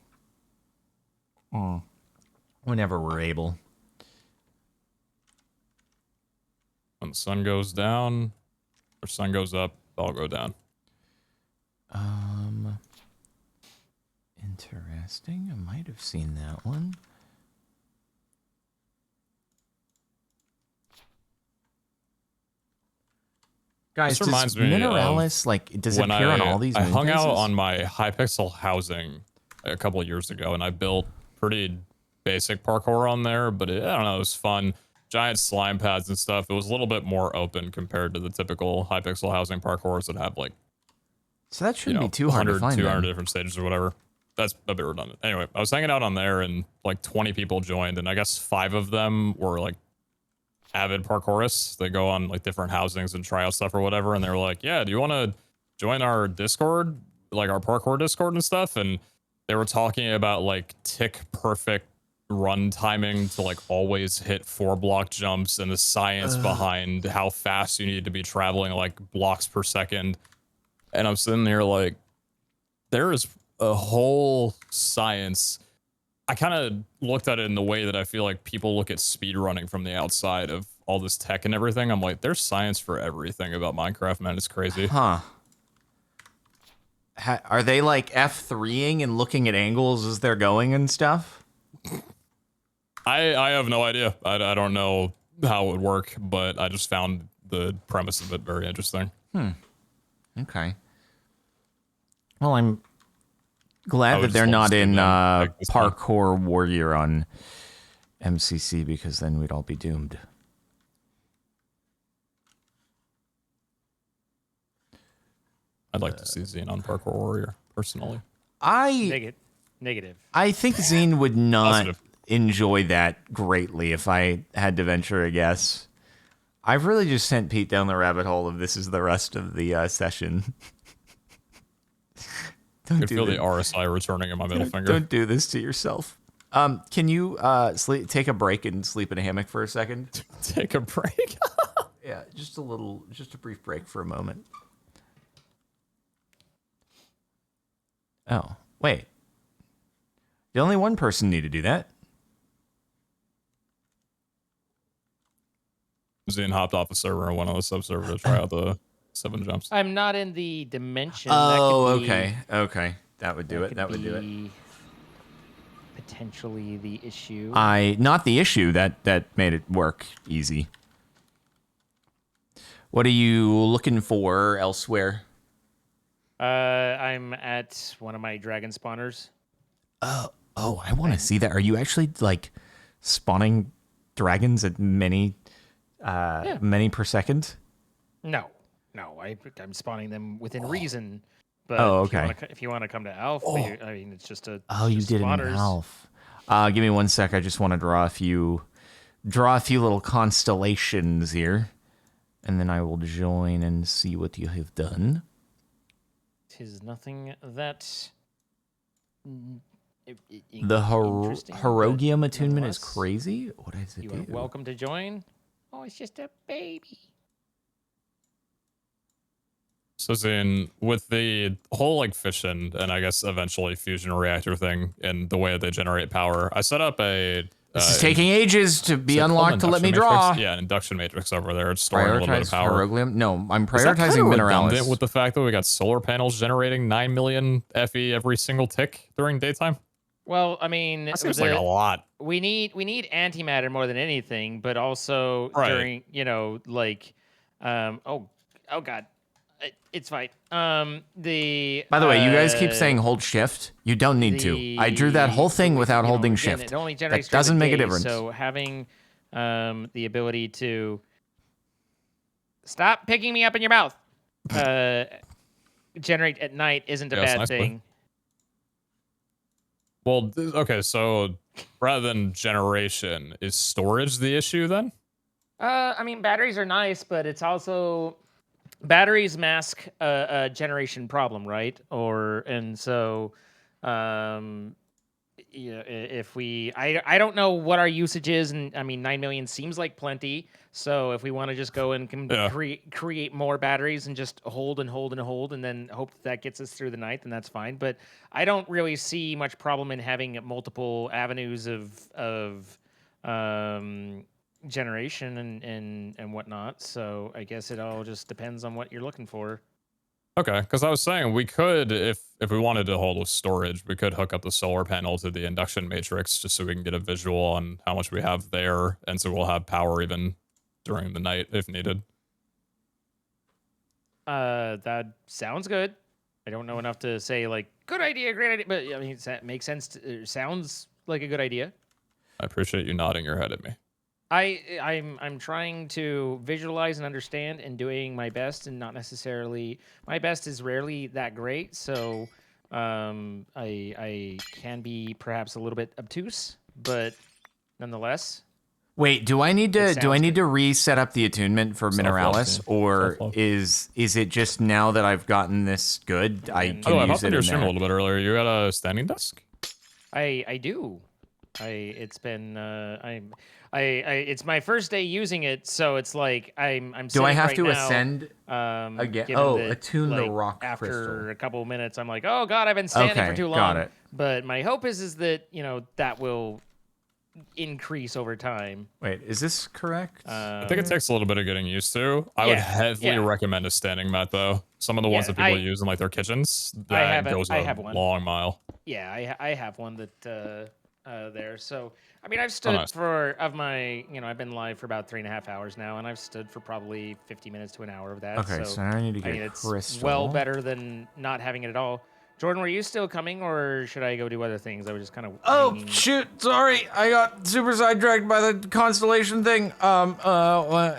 S1: Whenever we're able.
S2: When the sun goes down, or sun goes up, I'll go down.
S1: Interesting. I might have seen that one. Guys,
S2: this reminds me
S1: Mineralis, like, does it appear on all these
S2: I
S1: moon
S2: hung out
S1: phases?
S2: on my Hypixel housing a couple of years ago, and I built pretty basic parkour on there, but I don't know, it was fun. Giant slime pads and stuff. It was a little bit more open compared to the typical Hypixel housing parkours that have, like,
S1: so that shouldn't be too hard to find.
S2: 200 different stages or whatever. That's a bit redundant. Anyway, I was hanging out on there, and like 20 people joined, and I guess 5 of them were like avid parkourists. They go on like different housings and try out stuff or whatever, and they were like, yeah, do you want to join our Discord, like our parkour Discord and stuff? And they were talking about like tick perfect run timing to like always hit 4 block jumps and the science behind how fast you need to be traveling like blocks per second. And I'm sitting there like, there is a whole science. I kind of looked at it in the way that I feel like people look at speed running from the outside of all this tech and everything. I'm like, there's science for everything about Minecraft, man. It's crazy.
S1: Huh. Are they like F3ing and looking at angles as they're going and stuff?
S2: I have no idea. I don't know how it would work, but I just found the premise of it very interesting.
S1: Okay. Well, I'm glad that they're not in Parkour Warrior on MCC, because then we'd all be doomed.
S2: I'd like to see Zine on Parkour Warrior, personally.
S3: Negative.
S1: I think Zine would not
S2: Positive.
S1: enjoy that greatly if I had to venture a guess. I've really just sent Pete down the rabbit hole of this is the rest of the session.
S2: I could feel the RSI returning in my middle finger.
S1: Don't do this to yourself. Can you take a break and sleep in a hammock for a second?
S2: Take a break?
S1: Yeah, just a brief break for a moment. Oh, wait. The only one person need to do that.
S2: Zine hopped off the server and went on the sub-server to try out the 7 jumps.
S3: I'm not in the dimension.
S1: Oh,
S3: that could
S1: okay. Okay. That would do it. That would do it.
S3: Potentially the issue.
S1: Not the issue. That made it work easy. What are you looking for elsewhere?
S3: I'm at one of my dragon spawners.
S1: Oh, I want to see that. Are you actually like spawning dragons at many per second?
S3: No, I'm spawning them within reason. But
S1: okay.
S3: If you want to come to Alpha, I mean, it's just a.
S1: Oh, you did it in Alpha. Give me 1 sec. I just want to draw a few little constellations here, and then I will join and see what you have done.
S3: 'Tis nothing that.
S1: The Herogium attunement is crazy. What does it do?
S3: You are welcome to join. Oh, it's just a baby.
S2: So Zane, with the whole like fission and I guess eventually fusion reactor thing and the way that they generate power, I set up a.
S1: This is taking ages to be unlocked to let me draw.
S2: Matrix? Yeah, an induction matrix over there. It's storing a little bit of power.
S1: Heroglium? No, I'm prioritizing
S2: Is that kind of
S1: Mineralis.
S2: redundant with the fact that we got solar panels generating 9 million FE every single tick during daytime?
S3: Well, I mean,
S2: that seems like a lot.
S3: We need antimatter more than anything, but also during like, oh god, it's fine.
S1: By the way, you guys keep saying hold shift. You don't need to. I drew that whole thing without holding shift.
S3: It only generates
S1: that doesn't make a
S3: day,
S1: difference.
S3: So having the ability to stop picking me up in your mouth, generate at night isn't a bad thing.
S2: Well, okay, so rather than generation, is storage the issue then?
S3: I mean, batteries are nice, but it's also batteries mask a generation problem, right? If we, I don't know what our usage is, and I mean 9 million seems like plenty. So if we want to just go and create more batteries and just hold and hold and hold, and then hope that gets us through the night, then that's fine. But I don't really see much problem in having multiple avenues of generation and whatnot. So I guess it all just depends on what you're looking for.
S2: Okay, because I was saying we could, if we wanted to hold with storage, we could hook up the solar panel to the induction matrix just so we can get a visual on how much we have there, and so we'll have power even during the night if needed.
S3: That sounds good. I don't know enough to say like good idea, great idea, but I mean it makes sense. It sounds like a good idea.
S2: I appreciate you nodding your head at me.
S3: I'm trying to visualize and understand and doing my best, and not necessarily my best is rarely that great. So I can be perhaps a little bit obtuse, but nonetheless.
S1: Wait, do I need to reset up the attunement for Mineralis, or is it just now that I've gotten this good, I can use it in
S2: your
S1: there?
S2: stream a little bit earlier. You got a standing desk?
S3: I do. It's my first day using it, so it's like I'm.
S1: Do I have
S3: right
S1: to
S3: now,
S1: ascend again? Oh, attune the rock
S3: after
S1: crystal.
S3: a couple of minutes, I'm like, oh god, I've been standing for too long.
S1: Got it.
S3: But my hope is that that will increase over time.
S1: Wait, is this correct?
S2: I think it takes a little bit of getting used to. I would heavily recommend a standing mat though. Some of the ones that people use in like their kitchens, that goes a long mile.
S3: Yeah, I have one that there. So I mean, I've stood I've been live for about 3.5 hours now, and I've stood for probably 50 minutes to an hour of that.
S1: Okay, so I need to get a crystal.
S3: It's well better than not having it at all. Jordan, were you still coming, or should I go do other things? I was just kind of.
S1: Oh shoot! Sorry, I got super sidetracked by the constellation thing.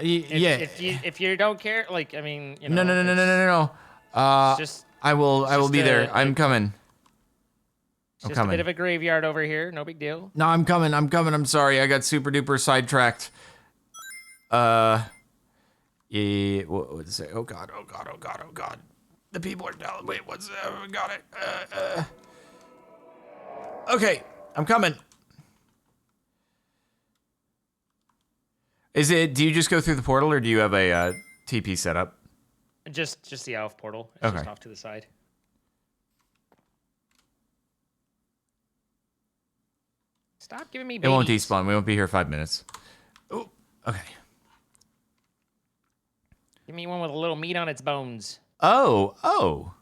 S3: If you don't care, like I mean,
S1: No. I will be there. I'm coming.
S3: Just a bit of a graveyard over here. No big deal.
S1: No, I'm coming. I'm sorry. I got super duper sidetracked. Yeah, what would it say? Oh god, oh god, oh god, oh god. The people are down. Wait, what's that? Oh, got it. Okay, I'm coming. Is it? Do you just go through the portal, or do you have a TP set up?
S3: Just the elf portal. It's
S1: Okay.
S3: just off to the side. Stop giving me babies.
S1: It won't despawn. We won't be here 5 minutes. Oh, okay.
S3: Give me one with a little meat on its bones.
S1: Oh.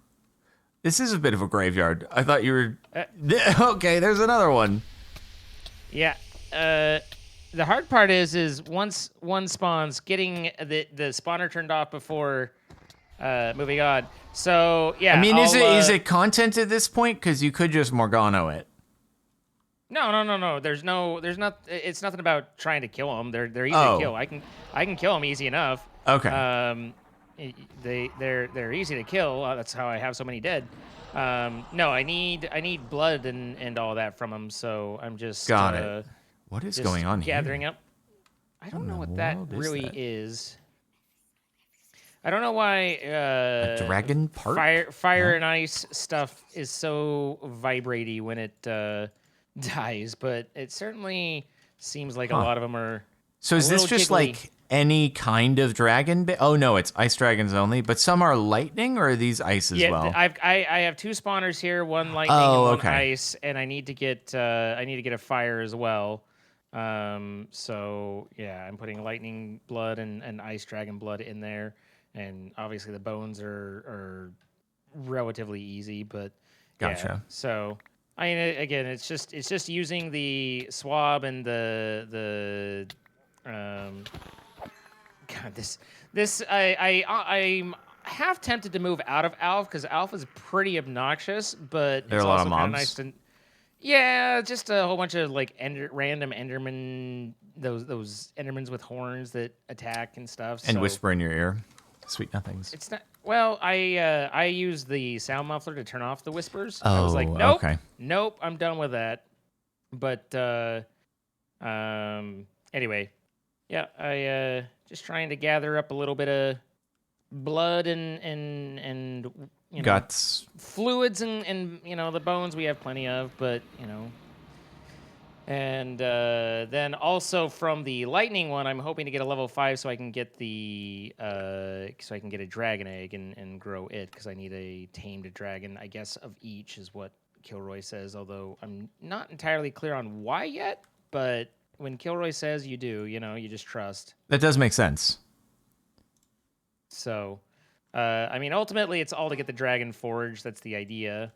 S1: This is a bit of a graveyard. I thought you were... Okay, there's another one.
S3: Yeah. The hard part is once one spawns, getting the spawner turned off before moving on. So, yeah.
S1: I mean, is it content at this point? Because you could just Morgano it.
S3: No. There's not. It's nothing about trying to kill them. They're easy to kill. I can kill them easy enough.
S1: Okay.
S3: They're easy to kill. That's how I have so many dead. No, I need blood and all that from them. So I'm just
S1: got it. What is
S3: just
S1: going on
S3: gathering
S1: here?
S3: up. I don't know what that
S1: world is
S3: really
S1: that?
S3: is. I don't know why
S1: A dragon part?
S3: fire and ice stuff is so vibraty when it dies, but it certainly seems like a lot of them are.
S1: So is this
S3: little
S1: just
S3: jiggly.
S1: like any kind of dragon? Oh no, it's ice dragons only. But some are lightning, or are these ice as well?
S3: I have two spawners here, one lightning and one ice, and I need to get a fire as well. So yeah, I'm putting lightning blood and ice dragon blood in there, and obviously the bones are relatively easy, but
S1: Gotcha.
S3: yeah. So I mean, again, it's just using the swab and the God, I'm half tempted to move out of Alf because Alf is pretty obnoxious, but
S1: There are
S3: it's
S1: a lot
S3: also
S1: of
S3: kind of
S1: mobs.
S3: nice to. Yeah, just a whole bunch of like random Enderman, those Endermans with horns that attack and stuff.
S1: And
S3: so
S1: whisper in your ear, sweet nothings.
S3: It's not. Well, I use the sound muffler to turn off the whispers. I was like,
S1: Oh,
S3: nope,
S1: okay.
S3: nope, I'm done with that. But anyway, yeah, I just trying to gather up a little bit of blood and you know,
S1: Guts.
S3: fluids and you know the bones we have plenty of, but you know. And then also from the lightning one, I'm hoping to get a level 5 so I can get the so I can get a dragon egg and grow it because I need a tamed dragon, I guess, of each is what Kilroy says. Although I'm not entirely clear on why yet, but when Kilroy says you do, you know, you just trust.
S1: That does make sense.
S3: So, I mean, ultimately, it's all to get the dragon forge. That's the idea.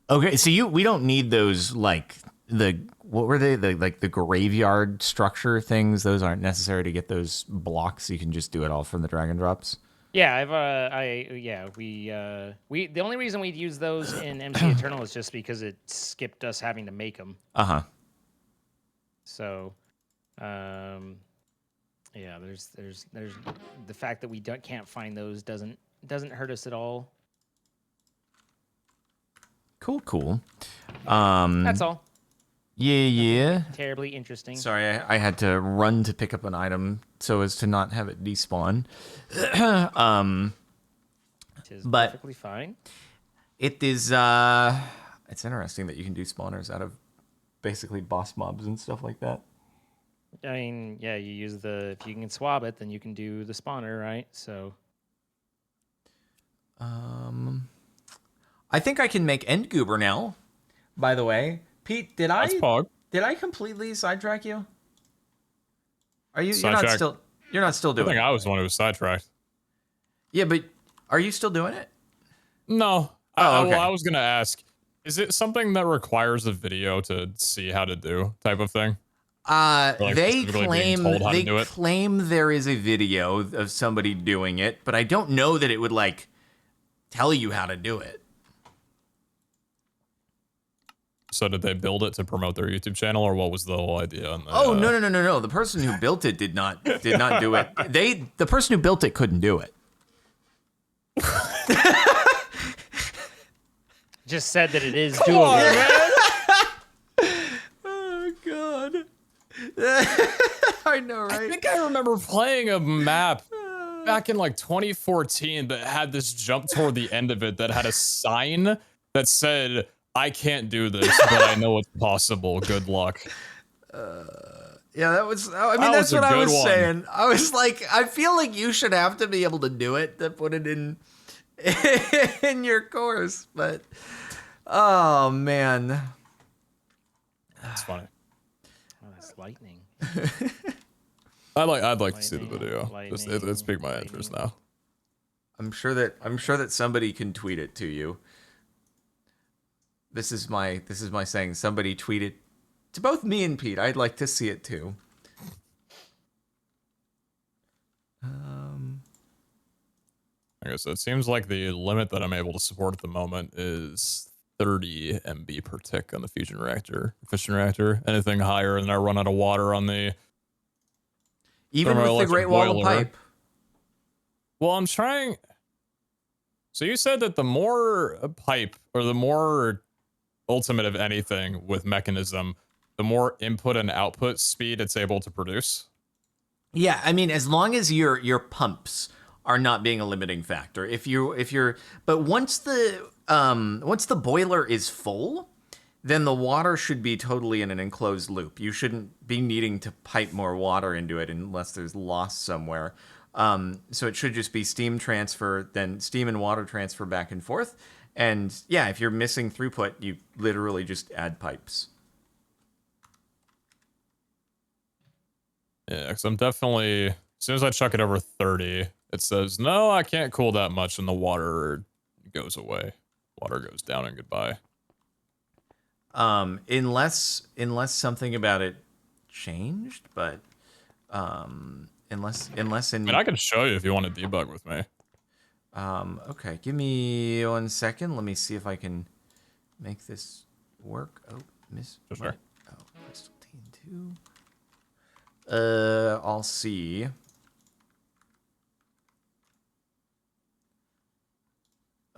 S1: Okay, so we don't need those like what were they? The graveyard structure things. Those aren't necessary to get those blocks. You can just do it all from the dragon drops.
S3: Yeah, we the only reason we'd use those in MC Eternal is just because it skipped us having to make them.
S1: Uh-huh.
S3: So, yeah, there's the fact that we can't find those doesn't hurt us at all.
S1: Cool.
S3: That's all.
S1: Yeah.
S3: Terribly interesting.
S1: Sorry, I had to run to pick up an item so as to not have it despawn.
S3: Which is
S1: but
S3: perfectly fine.
S1: It is it's interesting that you can do spawners out of basically boss mobs and stuff like that.
S3: I mean, yeah, you use if you can swab it, then you can do the spawner, right? So
S1: I think I can make End Goober now. By the way, Pete, did I completely sidetrack you? Are you? You're not still doing
S2: I think
S1: it.
S2: I was the one who was sidetracked.
S1: Yeah, but are you still doing it?
S2: No.
S1: Oh, okay.
S2: Well, I was gonna ask, is it something that requires a video to see how to do type of thing? Like
S1: They
S2: specifically being told how to do it?
S1: claim there is a video of somebody doing it, but I don't know that it would like tell you how to do it.
S2: So did they build it to promote their YouTube channel, or what was the whole idea?
S1: Oh no! The person who built it did not do it. The person who built it couldn't do it.
S3: just said that it is doable.
S1: Oh God! I know, right?
S2: I think I remember playing a map back in like 2014 that had this jump toward the end of it that had a sign that said, "I can't do this, but I know it's possible. Good luck."
S1: Yeah, that was. I mean,
S2: That
S1: that's
S2: was a
S1: what I
S2: good
S1: was
S2: one.
S1: saying. I was like, I feel like you should have to be able to do it to put it in in your course. But oh man,
S2: It's funny.
S3: Oh, that's lightning.
S2: I'd like to see the
S3: Lightning,
S2: video. It's piqued my
S3: lightning.
S2: interest now.
S1: I'm sure that somebody can tweet it to you. This is my saying. Somebody tweet it to both me and Pete. I'd like to see it too.
S2: I guess it seems like the limit that I'm able to support at the moment is 30 MB per tick on the fission reactor. Anything higher, and I run out of water on the
S1: Even with the
S2: thermoelectric
S1: Great Wall of
S2: boiler.
S1: Pipe.
S2: Well, I'm trying. So you said that the more a pipe, or the more ultimate of anything with mechanism, the more input and output speed it's able to produce.
S1: Yeah, I mean, as long as your pumps are not being a limiting factor. But once the boiler is full, then the water should be totally in an enclosed loop. You shouldn't be needing to pipe more water into it unless there's loss somewhere. So it should just be steam transfer, then steam and water transfer back and forth. And yeah, if you're missing throughput, you literally just add pipes.
S2: Yeah, because I'm definitely, as soon as I chuck it over 30, it says, no, I can't cool that much, and the water goes away. Water goes down and goodbye.
S1: Unless something about it changed, but unless in
S2: I mean, I can show you if you want to debug with me.
S1: okay, give me 1 second. Let me see if I can make this work. Oh,
S2: Sure.
S1: Oh, Crystal Team 2. I'll see.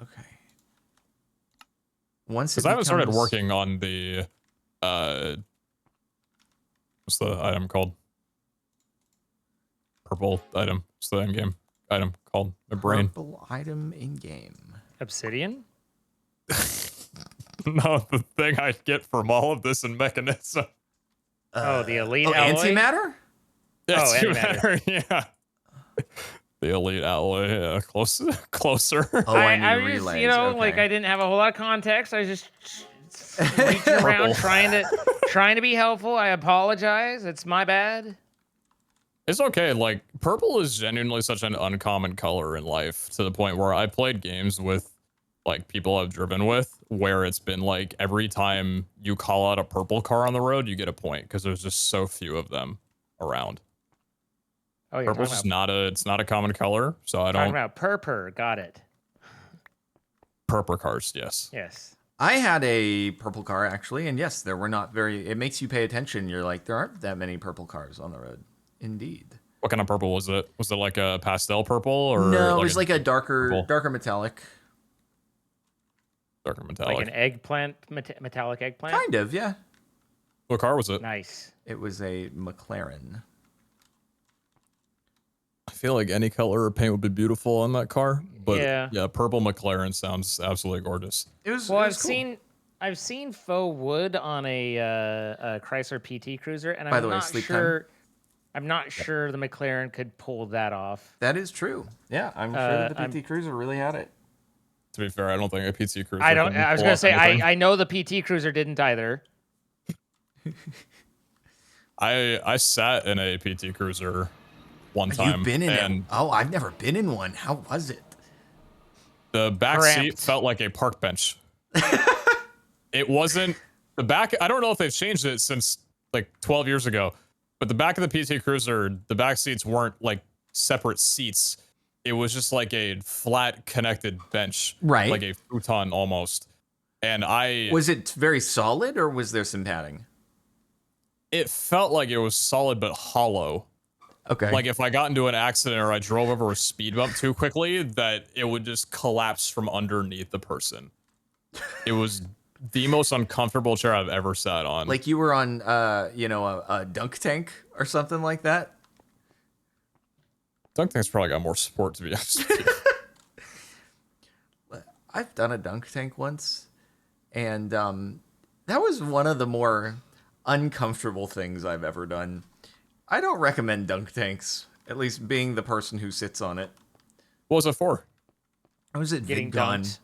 S1: Okay. Once
S2: Because I haven't started working on the what's the item called? Purple item. What's the end game item called? My brain.
S1: Purple item in game.
S3: Obsidian?
S2: No, the thing I get from all of this in mechanism.
S3: The elite
S1: Oh,
S3: alloy?
S1: antimatter?
S2: Yes,
S3: antimatter.
S2: yeah. The elite alloy, yeah, closer.
S1: Oh, I
S3: I
S1: need
S3: was just,
S1: relays. Okay.
S3: like I didn't have a whole lot of context. I was just reaching around trying to be helpful. I apologize. It's my bad.
S2: It's okay. Like, purple is genuinely such an uncommon color in life, to the point where I played games with like people I've driven with where it's been like every time you call out a purple car on the road, you get a point because there's just so few of them around.
S3: Oh, you're
S2: Purple's just not a common color, so I
S3: talking
S2: don't.
S3: about purple. Got it.
S2: Purple cars, yes.
S3: Yes.
S1: I had a purple car actually, and yes, there were not very. It makes you pay attention. You're like, there aren't that many purple cars on the road. Indeed.
S2: What kind of purple was it? Was it like a pastel purple or
S1: No, it was like a darker metallic.
S2: Darker metallic.
S3: Like an eggplant, metallic eggplant?
S1: Kind of, yeah.
S2: What car was it?
S3: Nice.
S1: It was a McLaren.
S2: I feel like any color of paint would be beautiful on that car, but
S3: Yeah.
S2: purple McLaren sounds absolutely gorgeous.
S1: It was.
S3: Well,
S1: it was cool.
S3: I've seen faux wood on a Chrysler PT Cruiser, and
S1: By
S3: I'm
S1: the way,
S3: not
S1: sleep
S3: sure.
S1: time.
S3: I'm not sure the McLaren could pull that off.
S1: That is true. Yeah, I'm sure that the PT Cruiser really had it.
S2: To be fair, I don't think a PT Cruiser.
S3: I don't.
S2: can
S3: I was
S2: pull
S3: gonna
S2: off
S3: say
S2: anything.
S3: I know the PT Cruiser didn't either.
S2: I sat in a PT Cruiser one time.
S1: You've been in
S2: and
S1: it? Oh, I've never been in one. How was it?
S2: the back seat
S3: Cramped.
S2: felt like a park bench. It wasn't the back. I don't know if they've changed it since like 12 years ago, but the back of the PT Cruiser, the back seats weren't like separate seats. It was just like a flat connected bench,
S1: Right.
S2: Like a futon almost. And
S1: Was it very solid, or was there some padding?
S2: it felt like it was solid but hollow.
S1: Okay.
S2: Like if I got into an accident or I drove over a speed bump too quickly, that it would just collapse from underneath the person. It was the most uncomfortable chair I've ever sat on.
S1: Like you were on, a dunk tank or something like that.
S2: Dunk tank's probably got more support, to be honest with you.
S1: I've done a dunk tank once, and that was one of the more uncomfortable things I've ever done. I don't recommend dunk tanks, at least being the person who sits on it.
S2: What was it for?
S1: I was at
S3: Getting
S1: VidCon.
S3: dunked.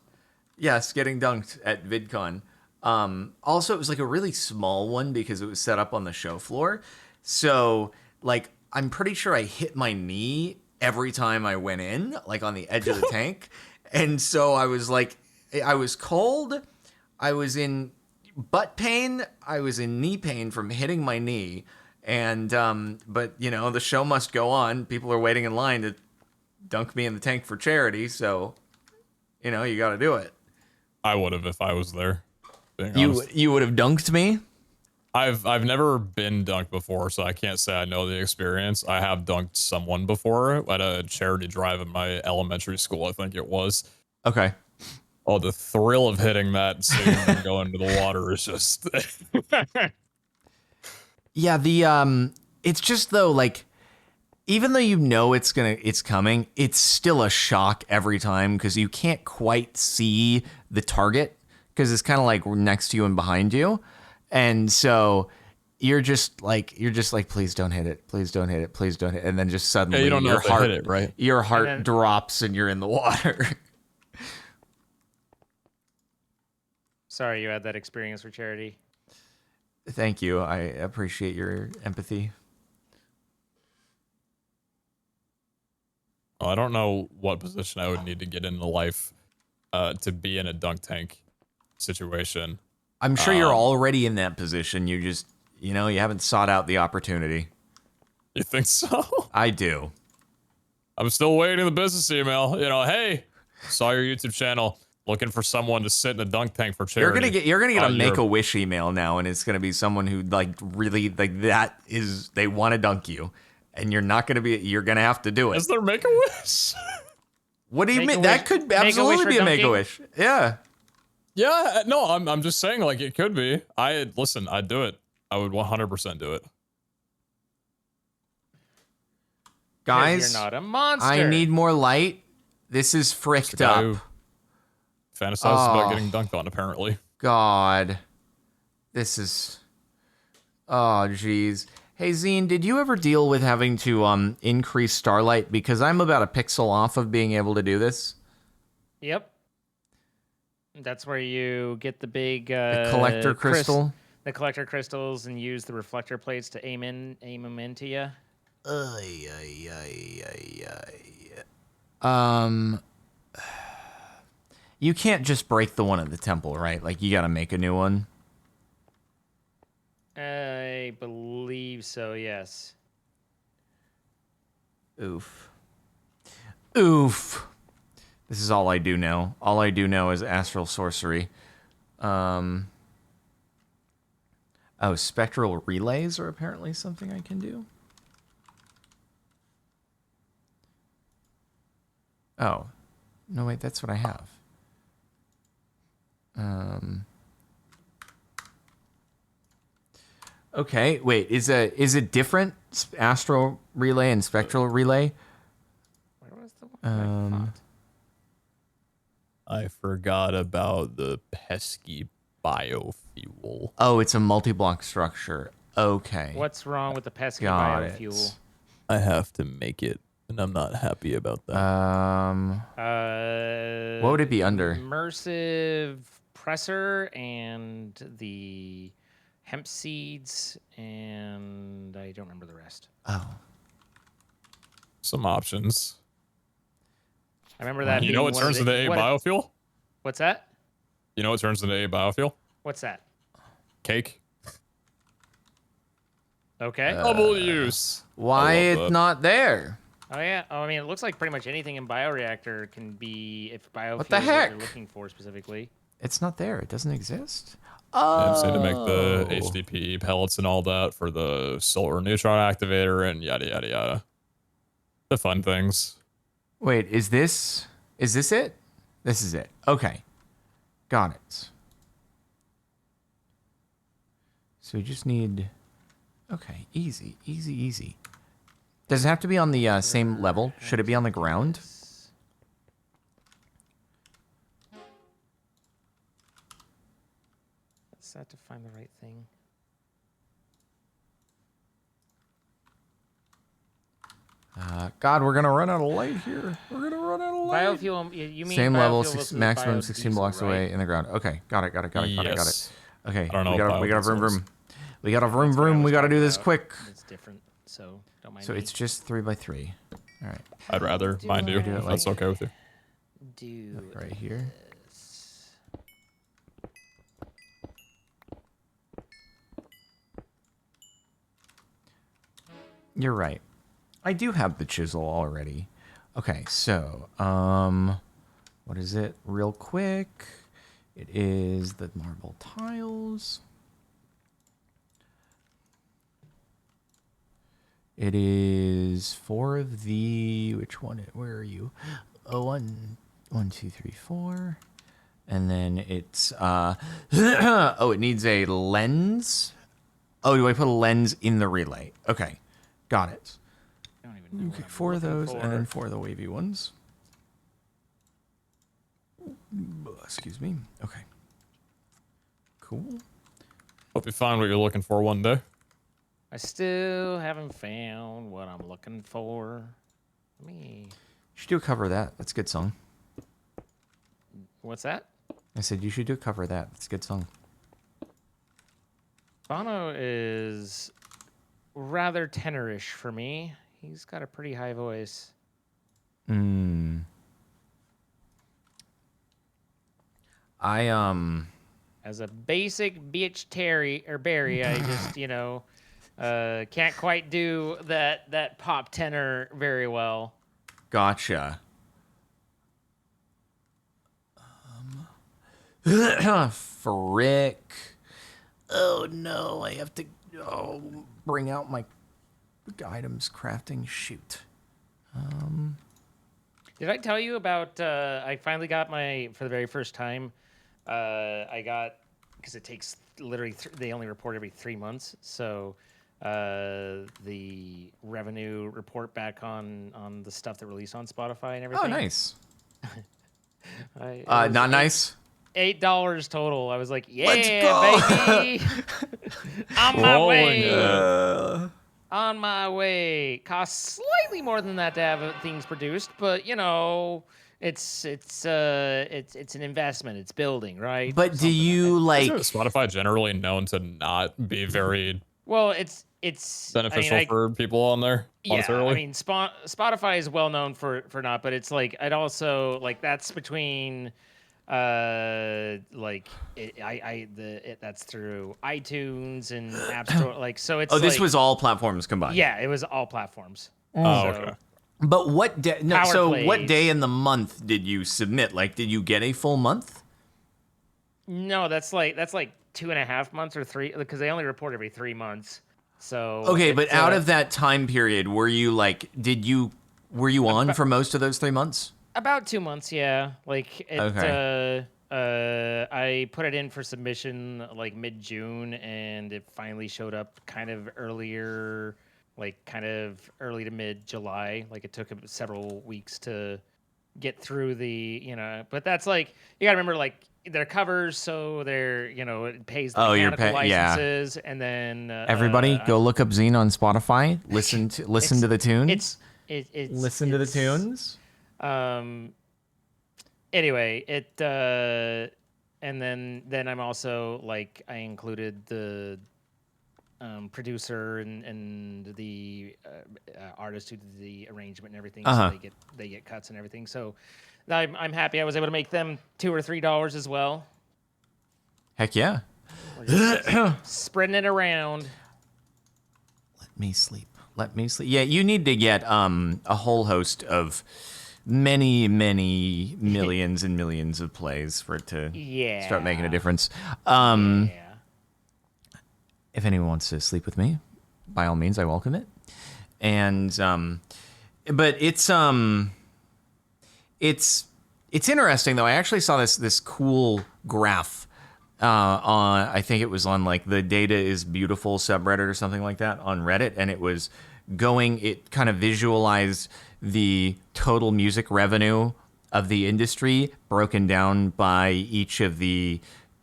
S1: Yes, getting dunked at VidCon. Also, it was like a really small one because it was set up on the show floor. So, like, I'm pretty sure I hit my knee every time I went in, like on the edge of the tank. And so I was like, I was cold. I was in butt pain. I was in knee pain from hitting my knee. And, but, you know, the show must go on. People are waiting in line to dunk me in the tank for charity. So, you know, you got to do it.
S2: I would have if I was there. Being honest.
S1: You would have dunked me?
S2: I've never been dunked before, so I can't say I know the experience. I have dunked someone before at a charity drive in my elementary school, I think it was.
S1: Okay.
S2: Oh, the thrill of hitting that stadium and going into the water is just...
S1: Yeah, the it's just though, like, even though you know it's coming, it's still a shock every time because you can't quite see the target because it's kind of like next to you and behind you. And so you're just like, please don't hit it. Please don't hit it. Please don't hit it. And then just suddenly
S2: you don't know
S1: your
S2: if they
S1: heart,
S2: hit it, right?
S1: Your heart drops and you're in the water.
S3: Sorry you had that experience for charity.
S1: Thank you. I appreciate your empathy.
S2: Well, I don't know what position I would need to get into life to be in a dunk tank situation.
S1: I'm sure you're already in that position. You just, you know, you haven't sought out the opportunity.
S2: You think so?
S1: I do.
S2: I'm still waiting the business email. You know, hey, saw your YouTube channel. Looking for someone to sit in a dunk tank for charity.
S1: You're gonna get a Make-A-Wish email now, and it's gonna be someone who like really like that is they want to dunk you, and you're gonna have to do it.
S2: Is there Make-A-Wish?
S1: What do you mean? That could absolutely be a Make-A-Wish. Yeah.
S2: Yeah, no, I'm just saying like it could be. I'd do it. I would 100% do it.
S1: Guys,
S3: you're not a monster.
S1: I need more light. This is fricked up.
S2: Fantasizes about getting dunked on, apparently.
S1: God. This is... Oh, jeez. Hey, Zine, did you ever deal with having to increase starlight? Because I'm about a pixel off of being able to do this.
S3: Yep. That's where you get the big...
S1: the collector crystal?
S3: The collector crystals and use the reflector plates to aim them into you.
S1: You can't just break the one at the temple, right? Like, you gotta make a new one.
S3: I believe so, yes.
S1: Oof. Oof. This is all I do know. All I do know is astral sorcery. Oh, spectral relays are apparently something I can do. Oh. No, wait, that's what I have. Okay, wait, is it different? Astral relay and spectral relay?
S3: Where was the one?
S2: I forgot about the pesky biofuel.
S1: Oh, it's a multi-block structure. Okay.
S3: What's wrong with the pesky
S1: Got
S3: biofuel?
S1: it.
S2: I have to make it, and I'm not happy about that.
S1: What would it be under?
S3: Immersive presser and the hemp seeds, and I don't remember the rest.
S1: Oh.
S2: Some options.
S3: I remember that.
S2: You know what turns into a biofuel?
S3: What's that?
S2: You know what turns into a biofuel?
S3: What's that?
S2: Cake.
S3: Okay.
S2: Double use.
S1: Why it's not there?
S3: Oh yeah. Oh, I mean, it looks like pretty much anything in bioreactor can be if biofuel
S1: What the
S3: is what
S1: heck?
S3: you're looking for specifically.
S1: It's not there. It doesn't exist.
S2: I just need to make the HDPE pellets and all that for the solar neutron activator and yada yada yada. The fun things.
S1: Wait, is this it? This is it. Okay. Got it. So we just need... Okay, easy, easy, easy. Does it have to be on the same level? Should it be on the ground?
S3: Let's have to find the right thing.
S1: God, we're gonna run out of light here. We're gonna run out of light.
S3: Biofuel, you mean
S1: same level,
S3: biofuel
S1: maximum 16
S3: biodiesel,
S1: blocks
S3: right?
S1: away in the ground. Okay, got it.
S2: Yes.
S1: Okay,
S2: I don't know
S1: we got
S2: what
S1: a vroom
S2: biodiesel is.
S1: vroom. We got a vroom
S3: That's what I
S1: vroom.
S3: was
S1: We got to
S3: talking
S1: do this
S3: about.
S1: quick.
S3: It's different, so don't mind
S1: So
S3: me.
S1: it's just 3x3. All right,
S2: I'd rather
S3: Do
S2: mind you.
S3: I
S2: If that's okay with you.
S3: do
S1: right here.
S3: this.
S1: You're right. I do have the chisel already. Okay, so what is it? Real quick, it is the marble tiles. It is 4 of the, which one? Where are you? Oh, 1, 2, 3, 4. And then it's, oh, it needs a lens. Oh, do I put a lens in the relay? Okay, got it.
S3: I don't even know
S1: Okay,
S3: what I'm
S1: 4 of
S3: looking
S1: those,
S3: for.
S1: and then 4 of the wavy ones. Excuse me. Okay. Cool.
S2: Hope you find what you're looking for one day.
S3: I still haven't found what I'm looking for. Let me.
S1: You should do a cover of that. That's a good song.
S3: What's that?
S1: I said you should do a cover of that. That's a good song.
S3: Bono is rather tenorish for me. He's got a pretty high voice. As a basic bitch Terry or Barry, I just can't quite do that pop tenor very well.
S1: Gotcha. Frick. Oh no, I have to bring out my items crafting. Shoot.
S3: Did I tell you about? I finally got for the very first time. I got, because it takes literally they only report every 3 months, so the revenue report back on the stuff that released on Spotify and everything.
S1: Oh, nice.
S3: It was
S1: Not nice.
S3: $8 total. I was like, yeah,
S1: Let's go.
S3: baby, on my
S2: Rolling
S3: way. On my way. Costs slightly more than that to have things produced, but it's an investment. It's building, right?
S1: But do you like?
S2: Isn't Spotify generally known to not be very
S3: Well, it's
S2: beneficial for people on there?
S3: yeah.
S2: Monetarily?
S3: I mean, Spotify is well known for not, but it's like it also like that's between that's through iTunes and App Store, like so it's.
S1: Oh, this
S3: like,
S1: was all platforms combined.
S3: yeah, it was all platforms.
S2: Oh,
S3: So-
S2: okay.
S1: But what day? No,
S3: Power
S1: so what
S3: plays.
S1: day in the month did you submit? Like, did you get a full month?
S3: No, that's like 2.5 months or 3, because they only report every 3 months. So
S1: Okay, but
S3: it's,
S1: out of that time period, were you on for most of those 3 months?
S3: about 2 months, yeah. Like it,
S1: Okay.
S3: I put it in for submission like mid-June, and it finally showed up kind of earlier, like kind of early to mid-July. Like it took several weeks to get through but that's like, you gotta remember, like they're covers, so they're, it pays the
S1: Oh, you're
S3: mechanical
S1: yeah.
S3: licenses, and then
S1: Everybody, go look up Zine on Spotify. Listen to the tunes.
S3: It's
S1: Listen to the tunes.
S3: Anyway, and then I'm also like, I included the producer and the artist who did the arrangement and everything,
S1: Uh-huh.
S3: so they get cuts and everything. So I'm happy I was able to make them $2 or $3 as well.
S1: Heck yeah.
S3: We're just spreading it around.
S1: Let me sleep. Yeah, you need to get a whole host of many millions and millions of plays for it to start making a difference.
S3: Yeah.
S1: If anyone wants to sleep with me, by all means, I welcome it. And but it's interesting though. I actually saw this cool graph on, I think it was on like the Data is Beautiful subreddit or something like that on Reddit, and it was it kind of visualized the total music revenue of the industry broken down by each of the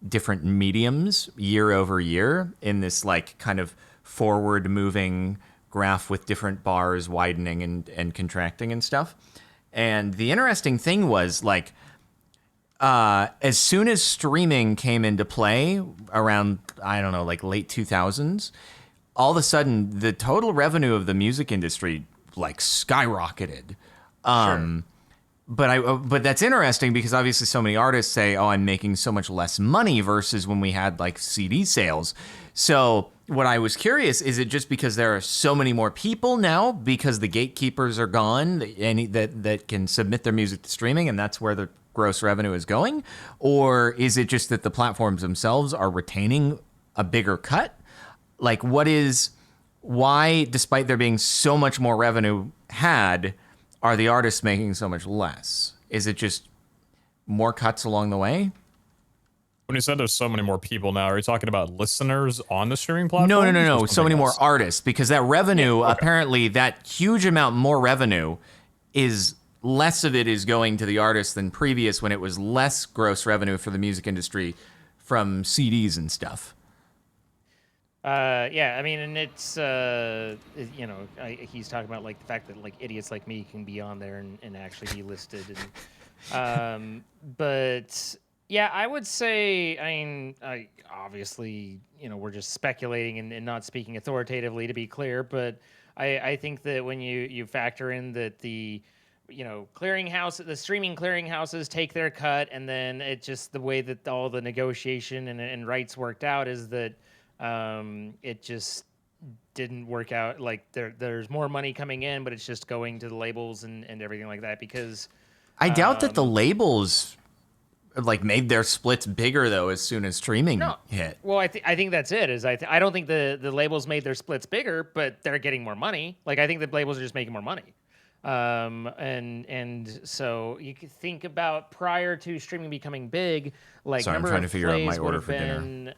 S1: different mediums year over year in this like kind of forward moving graph with different bars widening and contracting and stuff. And the interesting thing was like, as soon as streaming came into play around, I don't know, like late 2000s, all of a sudden the total revenue of the music industry like skyrocketed.
S3: Sure.
S1: But that's interesting because obviously so many artists say, "Oh, I'm making so much less money," versus when we had like CD sales. So what I was curious, is it just because there are so many more people now because the gatekeepers are gone, that can submit their music to streaming, and that's where the gross revenue is going, or is it just that the platforms themselves are retaining a bigger cut? Like, why, despite there being so much more revenue had, are the artists making so much less? Is it just more cuts along the way?
S2: When you said there's so many more people now, are you talking about listeners on the streaming platform?
S1: No. So many more artists, because that revenue,
S2: okay.
S1: apparently that huge amount more revenue is less of it is going to the artists than previous, when it was less gross revenue for the music industry from CDs and stuff.
S3: Yeah, I mean, and it's he's talking about like the fact that like idiots like me can be on there and actually be listed, but yeah, I would say, I mean, obviously, we're just speculating and not speaking authoritatively, to be clear, but I think that when you factor in that the the streaming clearinghouses take their cut, and then it just the way that all the negotiation and rights worked out is that it just didn't work out. Like there's more money coming in, but it's just going to the labels and everything like that, because
S1: I doubt that the labels like made their splits bigger though as soon as streaming hit.
S3: Well, I think that's it. I don't think the labels made their splits bigger, but they're getting more money. Like, I think the labels are just making more money. And so you could think about prior to streaming becoming big, like
S1: Sorry, I'm
S3: number
S1: trying
S3: of
S1: to figure out my
S3: plays would
S1: order
S3: have
S1: for dinner.
S3: been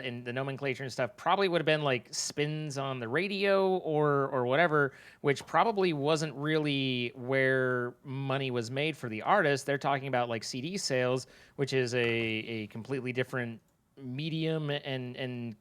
S3: in the nomenclature and stuff probably would have been like spins on the radio or whatever, which probably wasn't really where money was made for the artist. They're talking about like CD sales, which is a completely different medium and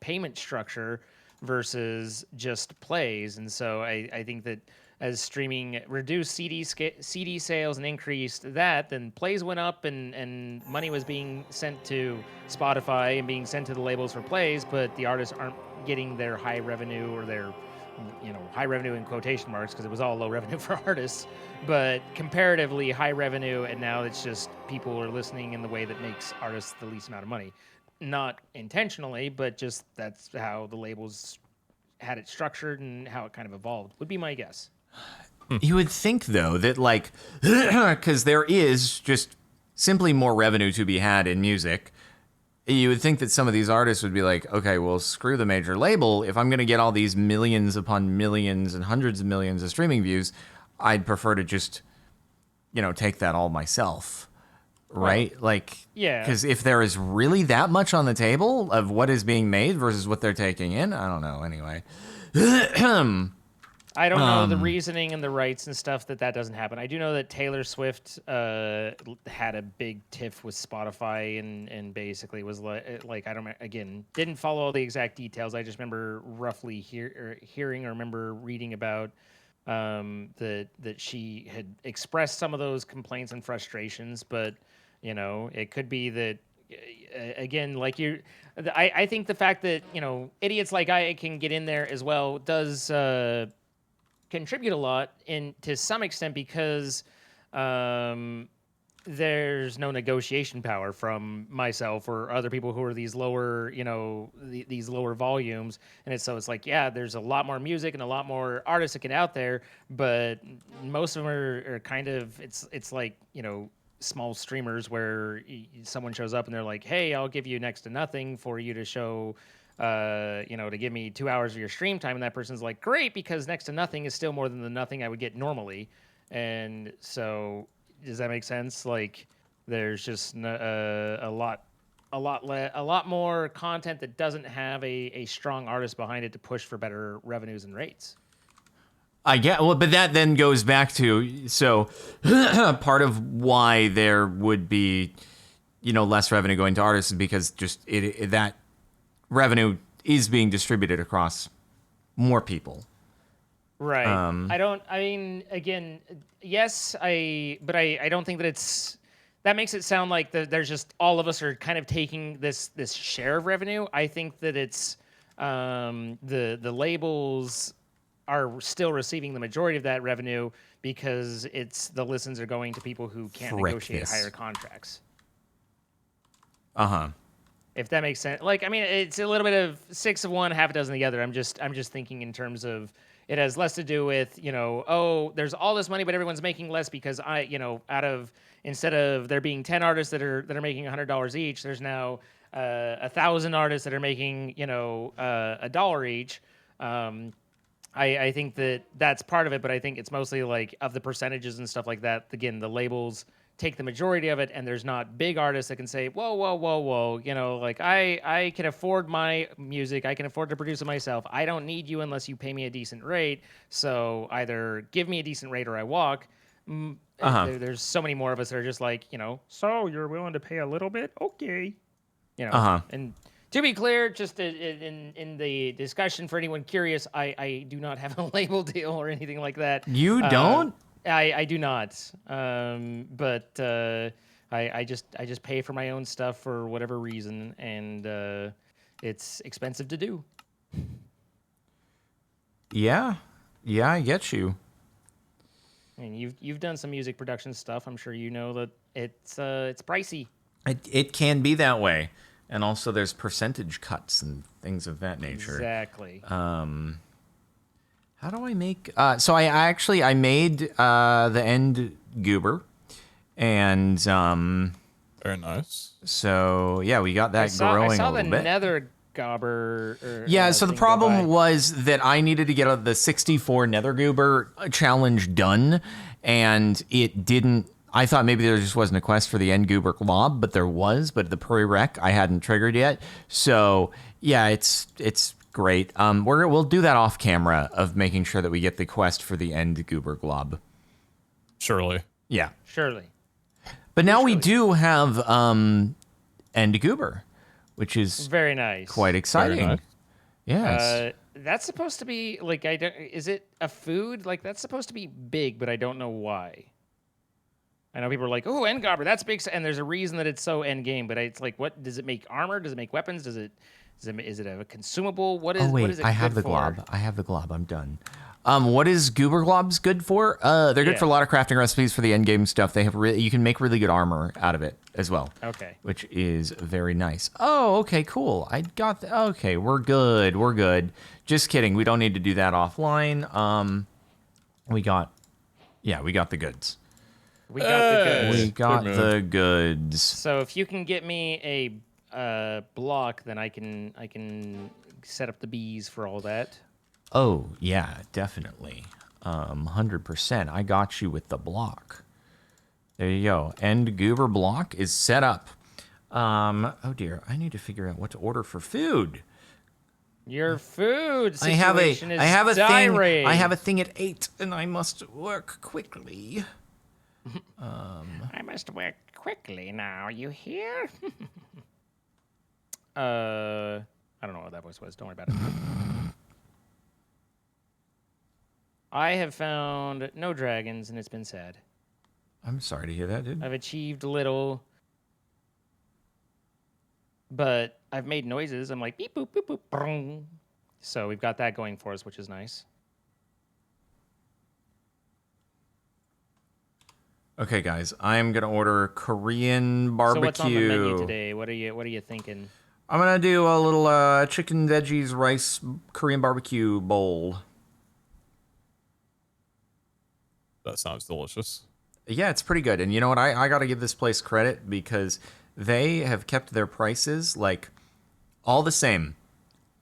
S3: payment structure versus just plays. And so I think that as streaming reduced CD sales and increased that, then plays went up and money was being sent to Spotify and being sent to the labels for plays, but the artists aren't getting their high revenue, or their high revenue in quotation marks, because it was all low revenue for artists, but comparatively high revenue, and now it's just people are listening in the way that makes artists the least amount of money. Not intentionally, but just that's how the labels had it structured and how it kind of evolved, would be my guess.
S1: You would think, though, that, like, because there is just simply more revenue to be had in music, you would think that some of these artists would be like, okay, well, screw the major label. If I'm going to get all these millions upon millions and hundreds of millions of streaming views, I'd prefer to just, take that all myself. Right?
S3: Well,
S1: like,
S3: yeah.
S1: Because if there is really that much on the table of what is being made versus what they're taking in, I don't know. Anyway.
S3: I don't know the reasoning and the rights and stuff that doesn't happen. I do know that Taylor Swift had a big tiff with Spotify and basically was like I don't again didn't follow all the exact details. I just remember roughly hearing or remember reading about that she had expressed some of those complaints and frustrations, but it could be that again, like I think the fact that idiots like I can get in there as well does contribute a lot to some extent, because there's no negotiation power from myself or other people who are these lower, these lower volumes. And it's like, yeah, there's a lot more music and a lot more artists that get out there, but most of them are kind of, it's like, small streamers where someone shows up and they're like, hey, I'll give you next to nothing for you to show, to give me 2 hours of your stream time. And that person's like, great, because next to nothing is still more than the nothing I would get normally. And so, does that make sense? Like, there's just a lot a lot more content that doesn't have a strong artist behind it to push for better revenues and rates.
S1: I get well, but that then goes back to part of why there would be, less revenue going to artists is because just that revenue is being distributed across more people.
S3: Right. I mean, again, yes, but I don't think that that makes it sound like there's just all of us are kind of taking this share of revenue. I think that it's the labels are still receiving the majority of that revenue because the listens are going to people who can't negotiate higher contracts. If that makes sense. Like, I mean, it's a little bit of 6 of one, half a dozen of the other. I'm just thinking in terms of it has less to do with, there's all this money, but everyone's making less because instead of there being 10 artists that are making $100 each, there's now 1,000 artists that are making, $1 each. I think that's part of it, but I think it's mostly like of the percentages and stuff like that. Again, the labels take the majority of it, and there's not big artists that can say, whoa, like I can afford my music, I can afford to produce it myself. I don't need you unless you pay me a decent rate. So either give me a decent rate or I walk. There's so many more of us that are just like, so you're willing to pay a little bit? Okay. And to be clear, just in the discussion for anyone curious, I do not have a label deal or anything like that.
S1: You don't?
S3: I do not. But I just pay for my own stuff for whatever reason, and it's expensive to do.
S1: Yeah, I get you.
S3: I mean, you've done some music production stuff. I'm sure you know that it's pricey.
S1: It can be that way. And also there's percentage cuts and things of that nature.
S3: Exactly.
S1: How do I make... so I made the end goober. And...
S2: very nice.
S1: So, yeah, we got that growing a little bit.
S3: I saw the nether gobber...
S1: Yeah, so the problem was that I needed to get the 64 nether goober challenge done. And it didn't... I thought maybe there just wasn't a quest for the end goober glob, but there was. But the prereq I hadn't triggered yet. So yeah, it's great. We'll do that off camera of making sure that we get the quest for the end goober glob.
S2: Surely.
S1: Yeah.
S3: Surely.
S1: But now we do have end goober, which is
S3: very nice.
S1: Quite exciting.
S2: Very nice.
S1: Yes.
S3: That's supposed to be like is it a food? Like that's supposed to be big, but I don't know why. I know people are like, "Oh, end gobber, that's big," and there's a reason that it's so end game. But it's like, what does it make? Armor? Does it make weapons? Is it a consumable? What is?
S1: Oh wait,
S3: what is it
S1: I have the
S3: for?
S1: glob. I have the glob. I'm done. What is goober globs good for? They're good for a lot of crafting recipes for the end game stuff. They have you can make really good armor out of it as well.
S3: Okay.
S1: Which is very nice. Oh, okay, cool. I got okay, we're good. We're good. Just kidding. We don't need to do that offline. We got the goods.
S3: We got the goods.
S1: We got the goods.
S3: So if you can get me a block, then I can set up the bees for all that.
S1: Oh, yeah, definitely. 100%. I got you with the block. There you go. End goober block is set up. Oh dear, I need to figure out what to order for food.
S3: Your food
S1: I have a
S3: thing. I
S1: have a thing at 8 and I must work quickly.
S3: I must work quickly now, you hear? I don't know what that voice was. Don't worry about it. I have found no dragons, and it's been sad.
S1: I'm sorry to hear that, dude.
S3: I've achieved little, but I've made noises. I'm like, beep, boop, boop, boop, brung. So we've got that going for us, which is nice.
S1: Okay, guys, I'm gonna order Korean barbecue.
S3: So what's on the menu today? What are you thinking?
S1: I'm gonna do a little chicken veggies rice Korean barbecue bowl.
S2: That sounds delicious.
S1: Yeah, it's pretty good. And you know what? I got to give this place credit because they have kept their prices like all the same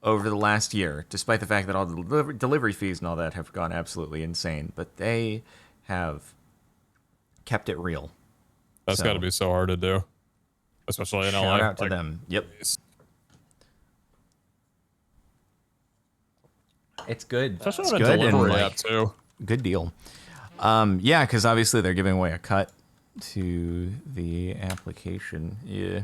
S1: over the last year, despite the fact that all the delivery fees and all that have gone absolutely insane. But they have kept it real.
S2: That's got to be so hard to do. especially in LA.
S1: Shout out to
S2: like,
S1: them. Yep. It's good.
S2: Especially
S1: It's
S2: on a
S1: good and
S2: delivery
S1: like
S2: app too.
S1: good deal. Yeah, because obviously they're giving away a cut to the application. Yeah.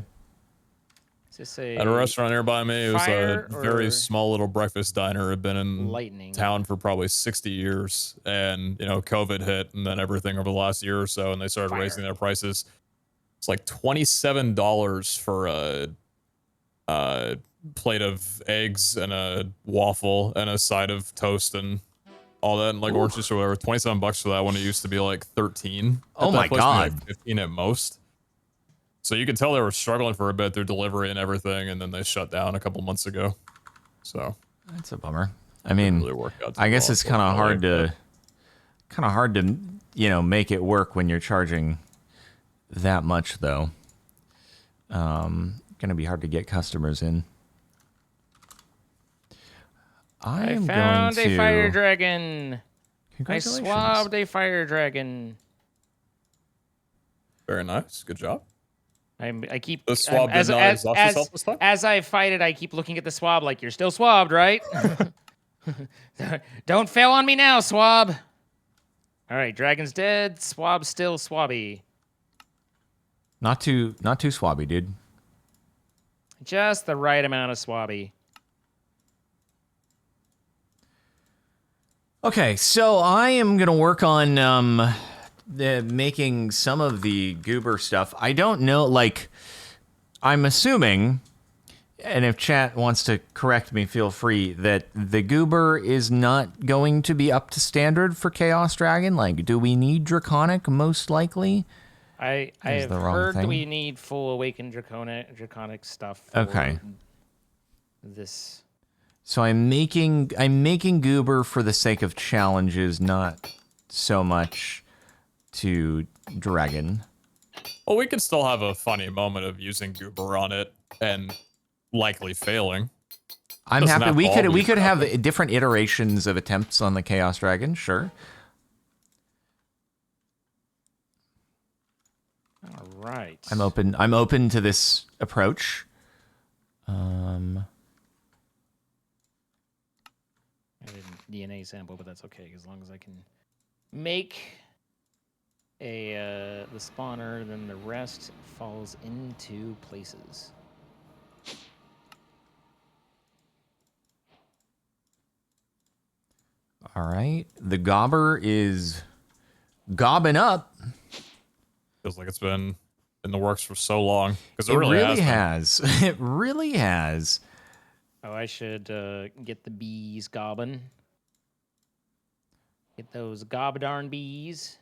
S3: Is this a
S2: At a restaurant nearby me, it was a
S3: fire
S2: very
S3: or
S2: small little breakfast diner. Had been in
S3: lightning?
S2: town for probably 60 years, and COVID hit, and then everything over the last year or so, and they started raising their prices. It's like $27 for a plate of eggs and a waffle and a side of toast and all that, and like orange juice or whatever. $27 for that when it used to be like 13.
S1: Oh
S2: At
S1: my
S2: that place, maybe
S1: God.
S2: like 15 at most. So you could tell they were struggling for a bit through delivery and everything, and then they shut down a couple months ago. So
S1: That's a bummer. I mean,
S2: really work out
S1: I guess
S2: well,
S1: it's kind of hard
S2: unfortunately,
S1: to make it work when you're charging that much, though. Gonna be hard to get customers in. I am
S3: found
S1: going to
S3: a fire dragon. I
S1: Congratulations.
S3: swabbed a fire dragon.
S2: Very nice. Good job.
S3: I keep
S2: The swab did not exhaust itself this time?
S3: as I fight it, I keep looking at the swab like you're still swabbed, right? Don't fail on me now, swab. All right, dragon's dead. Swab still swabby.
S1: Not too swabby, dude.
S3: Just the right amount of swabby.
S1: Okay, so I am gonna work on making some of the goober stuff. I don't know, like, I'm assuming, and if chat wants to correct me, feel free, that the goober is not going to be up to standard for Chaos Dragon. Like, do we need Draconic? Most likely.
S3: I have
S1: the wrong
S3: heard
S1: thing.
S3: we need full awakened draconic stuff. For
S1: Okay.
S3: This.
S1: So I'm making goober for the sake of challenges, not so much to dragon.
S2: Well, we could still have a funny moment of using Goober on it and likely failing.
S1: I'm
S2: Doesn't
S1: happy.
S2: have
S1: We
S2: to all
S1: could
S2: be
S1: have
S2: nothing.
S1: different iterations of attempts on the Chaos Dragon. Sure.
S3: All right.
S1: I'm open to this approach.
S3: I didn't DNA sample, but that's okay as long as I can make the spawner, then the rest falls into places.
S1: All right. The gobber is gobbing up.
S2: Feels like it's been in the works for so long. Because
S1: It really
S2: has.
S1: has. It really has.
S3: Oh, I should get the bees gobbing. Get those gobdarn bees.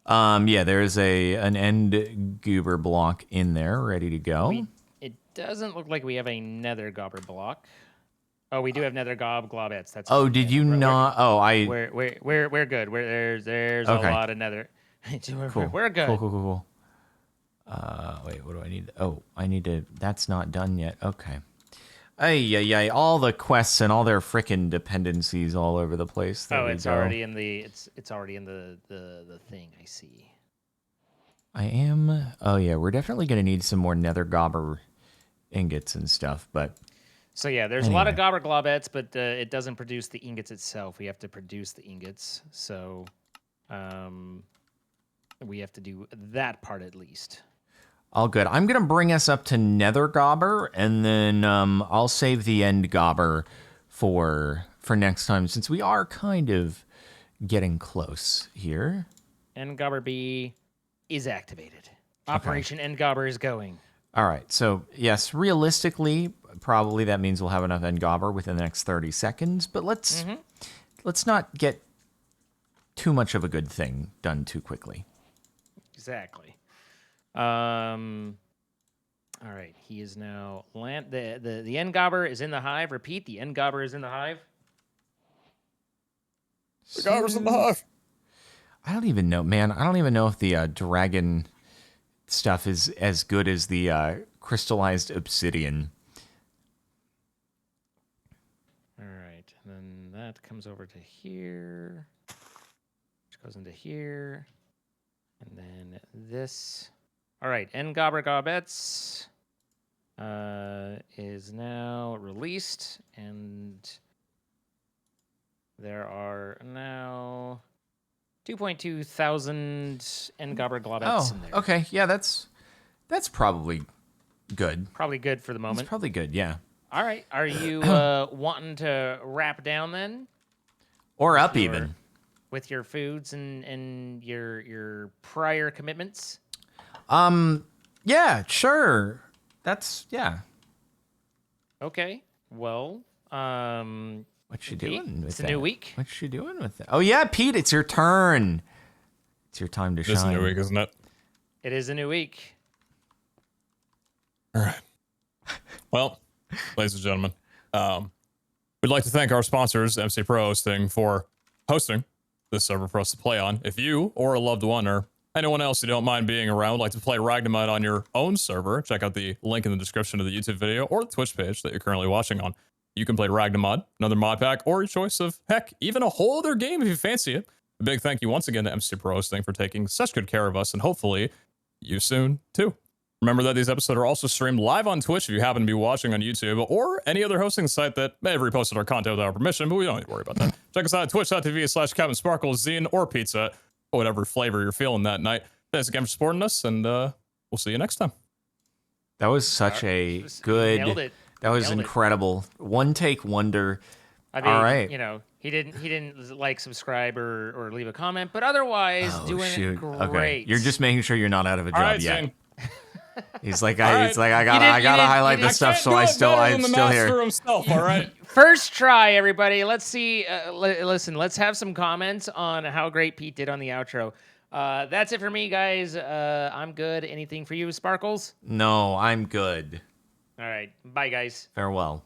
S1: Yeah, there's an end goober block in there ready to go.
S3: It doesn't look like we have a nether gobber block. Oh, we do have nether globettes. That's
S1: Oh,
S3: fine.
S1: did
S3: Yeah,
S1: you not?
S3: We're good. There's
S1: Okay.
S3: a lot of nether.
S1: Cool.
S3: We're good.
S1: Cool. Wait, what do I need? Oh, I need to. That's not done yet. Okay. Ay. All the quests and all their frickin' dependencies all over the place. There we
S3: It's
S1: go.
S3: already in the it's already in the thing. I see.
S1: I am. Oh yeah, we're definitely gonna need some more nether gobber ingots and stuff. But
S3: So yeah, there's a lot of gobber globettes, but it doesn't produce the ingots itself. We have to produce the ingots. So, we have to do that part at least.
S1: all good. I'm gonna bring us up to nether gobber, and then I'll save the end gobber for next time, since we are kind of getting close here.
S3: End gobber B is activated. Operation End gobber is going.
S1: All right. So yes, realistically, probably that means we'll have enough end gobber within the next 30 seconds. But let's not get too much of a good thing done too quickly.
S3: Exactly. All right. He is now the end gobber is in the hive. Repeat, the end gobber is in the hive.
S2: The gobber's in the hive.
S1: I don't even know, man. I don't even know if the dragon stuff is as good as the crystallized obsidian.
S3: All right. And then that comes over to here. Which goes into here. And then this. All right, Ngabra Gobbets is now released, and there are now 2.2 thousand Ngabra Gobbets in there.
S1: Okay. Yeah, that's probably good.
S3: Probably good for the moment.
S1: It's probably good, yeah.
S3: All right, are you wanting to wrap down then?
S1: Or up even.
S3: With your foods and your prior commitments?
S1: Yeah, sure. That's
S3: Okay. Well,
S1: what you doing with that?
S3: It's a new week.
S1: What you doing with that? Oh yeah, Pete, it's your turn. It's your time to shine.
S2: It's a new week, isn't it?
S3: It is a new week.
S2: All right. Well, ladies and gentlemen, we'd like to thank our sponsors, MC Pro Hosting, for hosting this server for us to play on. If you or a loved one or anyone else who don't mind being around would like to play Ragnamod on your own server, check out the link in the description of the YouTube video or the Twitch page that you're currently watching on. You can play Ragnamod, another mod pack, or your choice of, heck, even a whole other game if you fancy it. A big thank you once again to MC Pro Hosting for taking such good care of us, and hopefully you soon too. Remember that these episodes are also streamed live on Twitch if you happen to be watching on YouTube or any other hosting site that may have reposted our content without our permission, but we don't need to worry about that. Check us out at twitch.tv/CaptainSparkle, Zine, or Pizza, or whatever flavor you're feeling that night. Thanks again for supporting us, and we'll see you next time.
S1: That was such a good...
S3: Nailed it.
S1: That was
S3: Nailed it.
S1: Incredible. One take wonder.
S3: I mean,
S1: all right.
S3: You know, he didn't like, subscribe, or leave a comment, but otherwise doing great.
S1: Okay. You're just making sure you're not out of a job yet.
S2: Zane.
S1: He's like,
S2: right.
S1: I gotta highlight this stuff, so I'm still here.
S2: Himself, all right.
S3: First try, everybody. Let's see. Listen, let's have some comments on how great Pete did on the outro. That's it for me, guys. I'm good. Anything for you, Sparkles?
S1: No, I'm good.
S3: All right. Bye, guys.
S1: Farewell.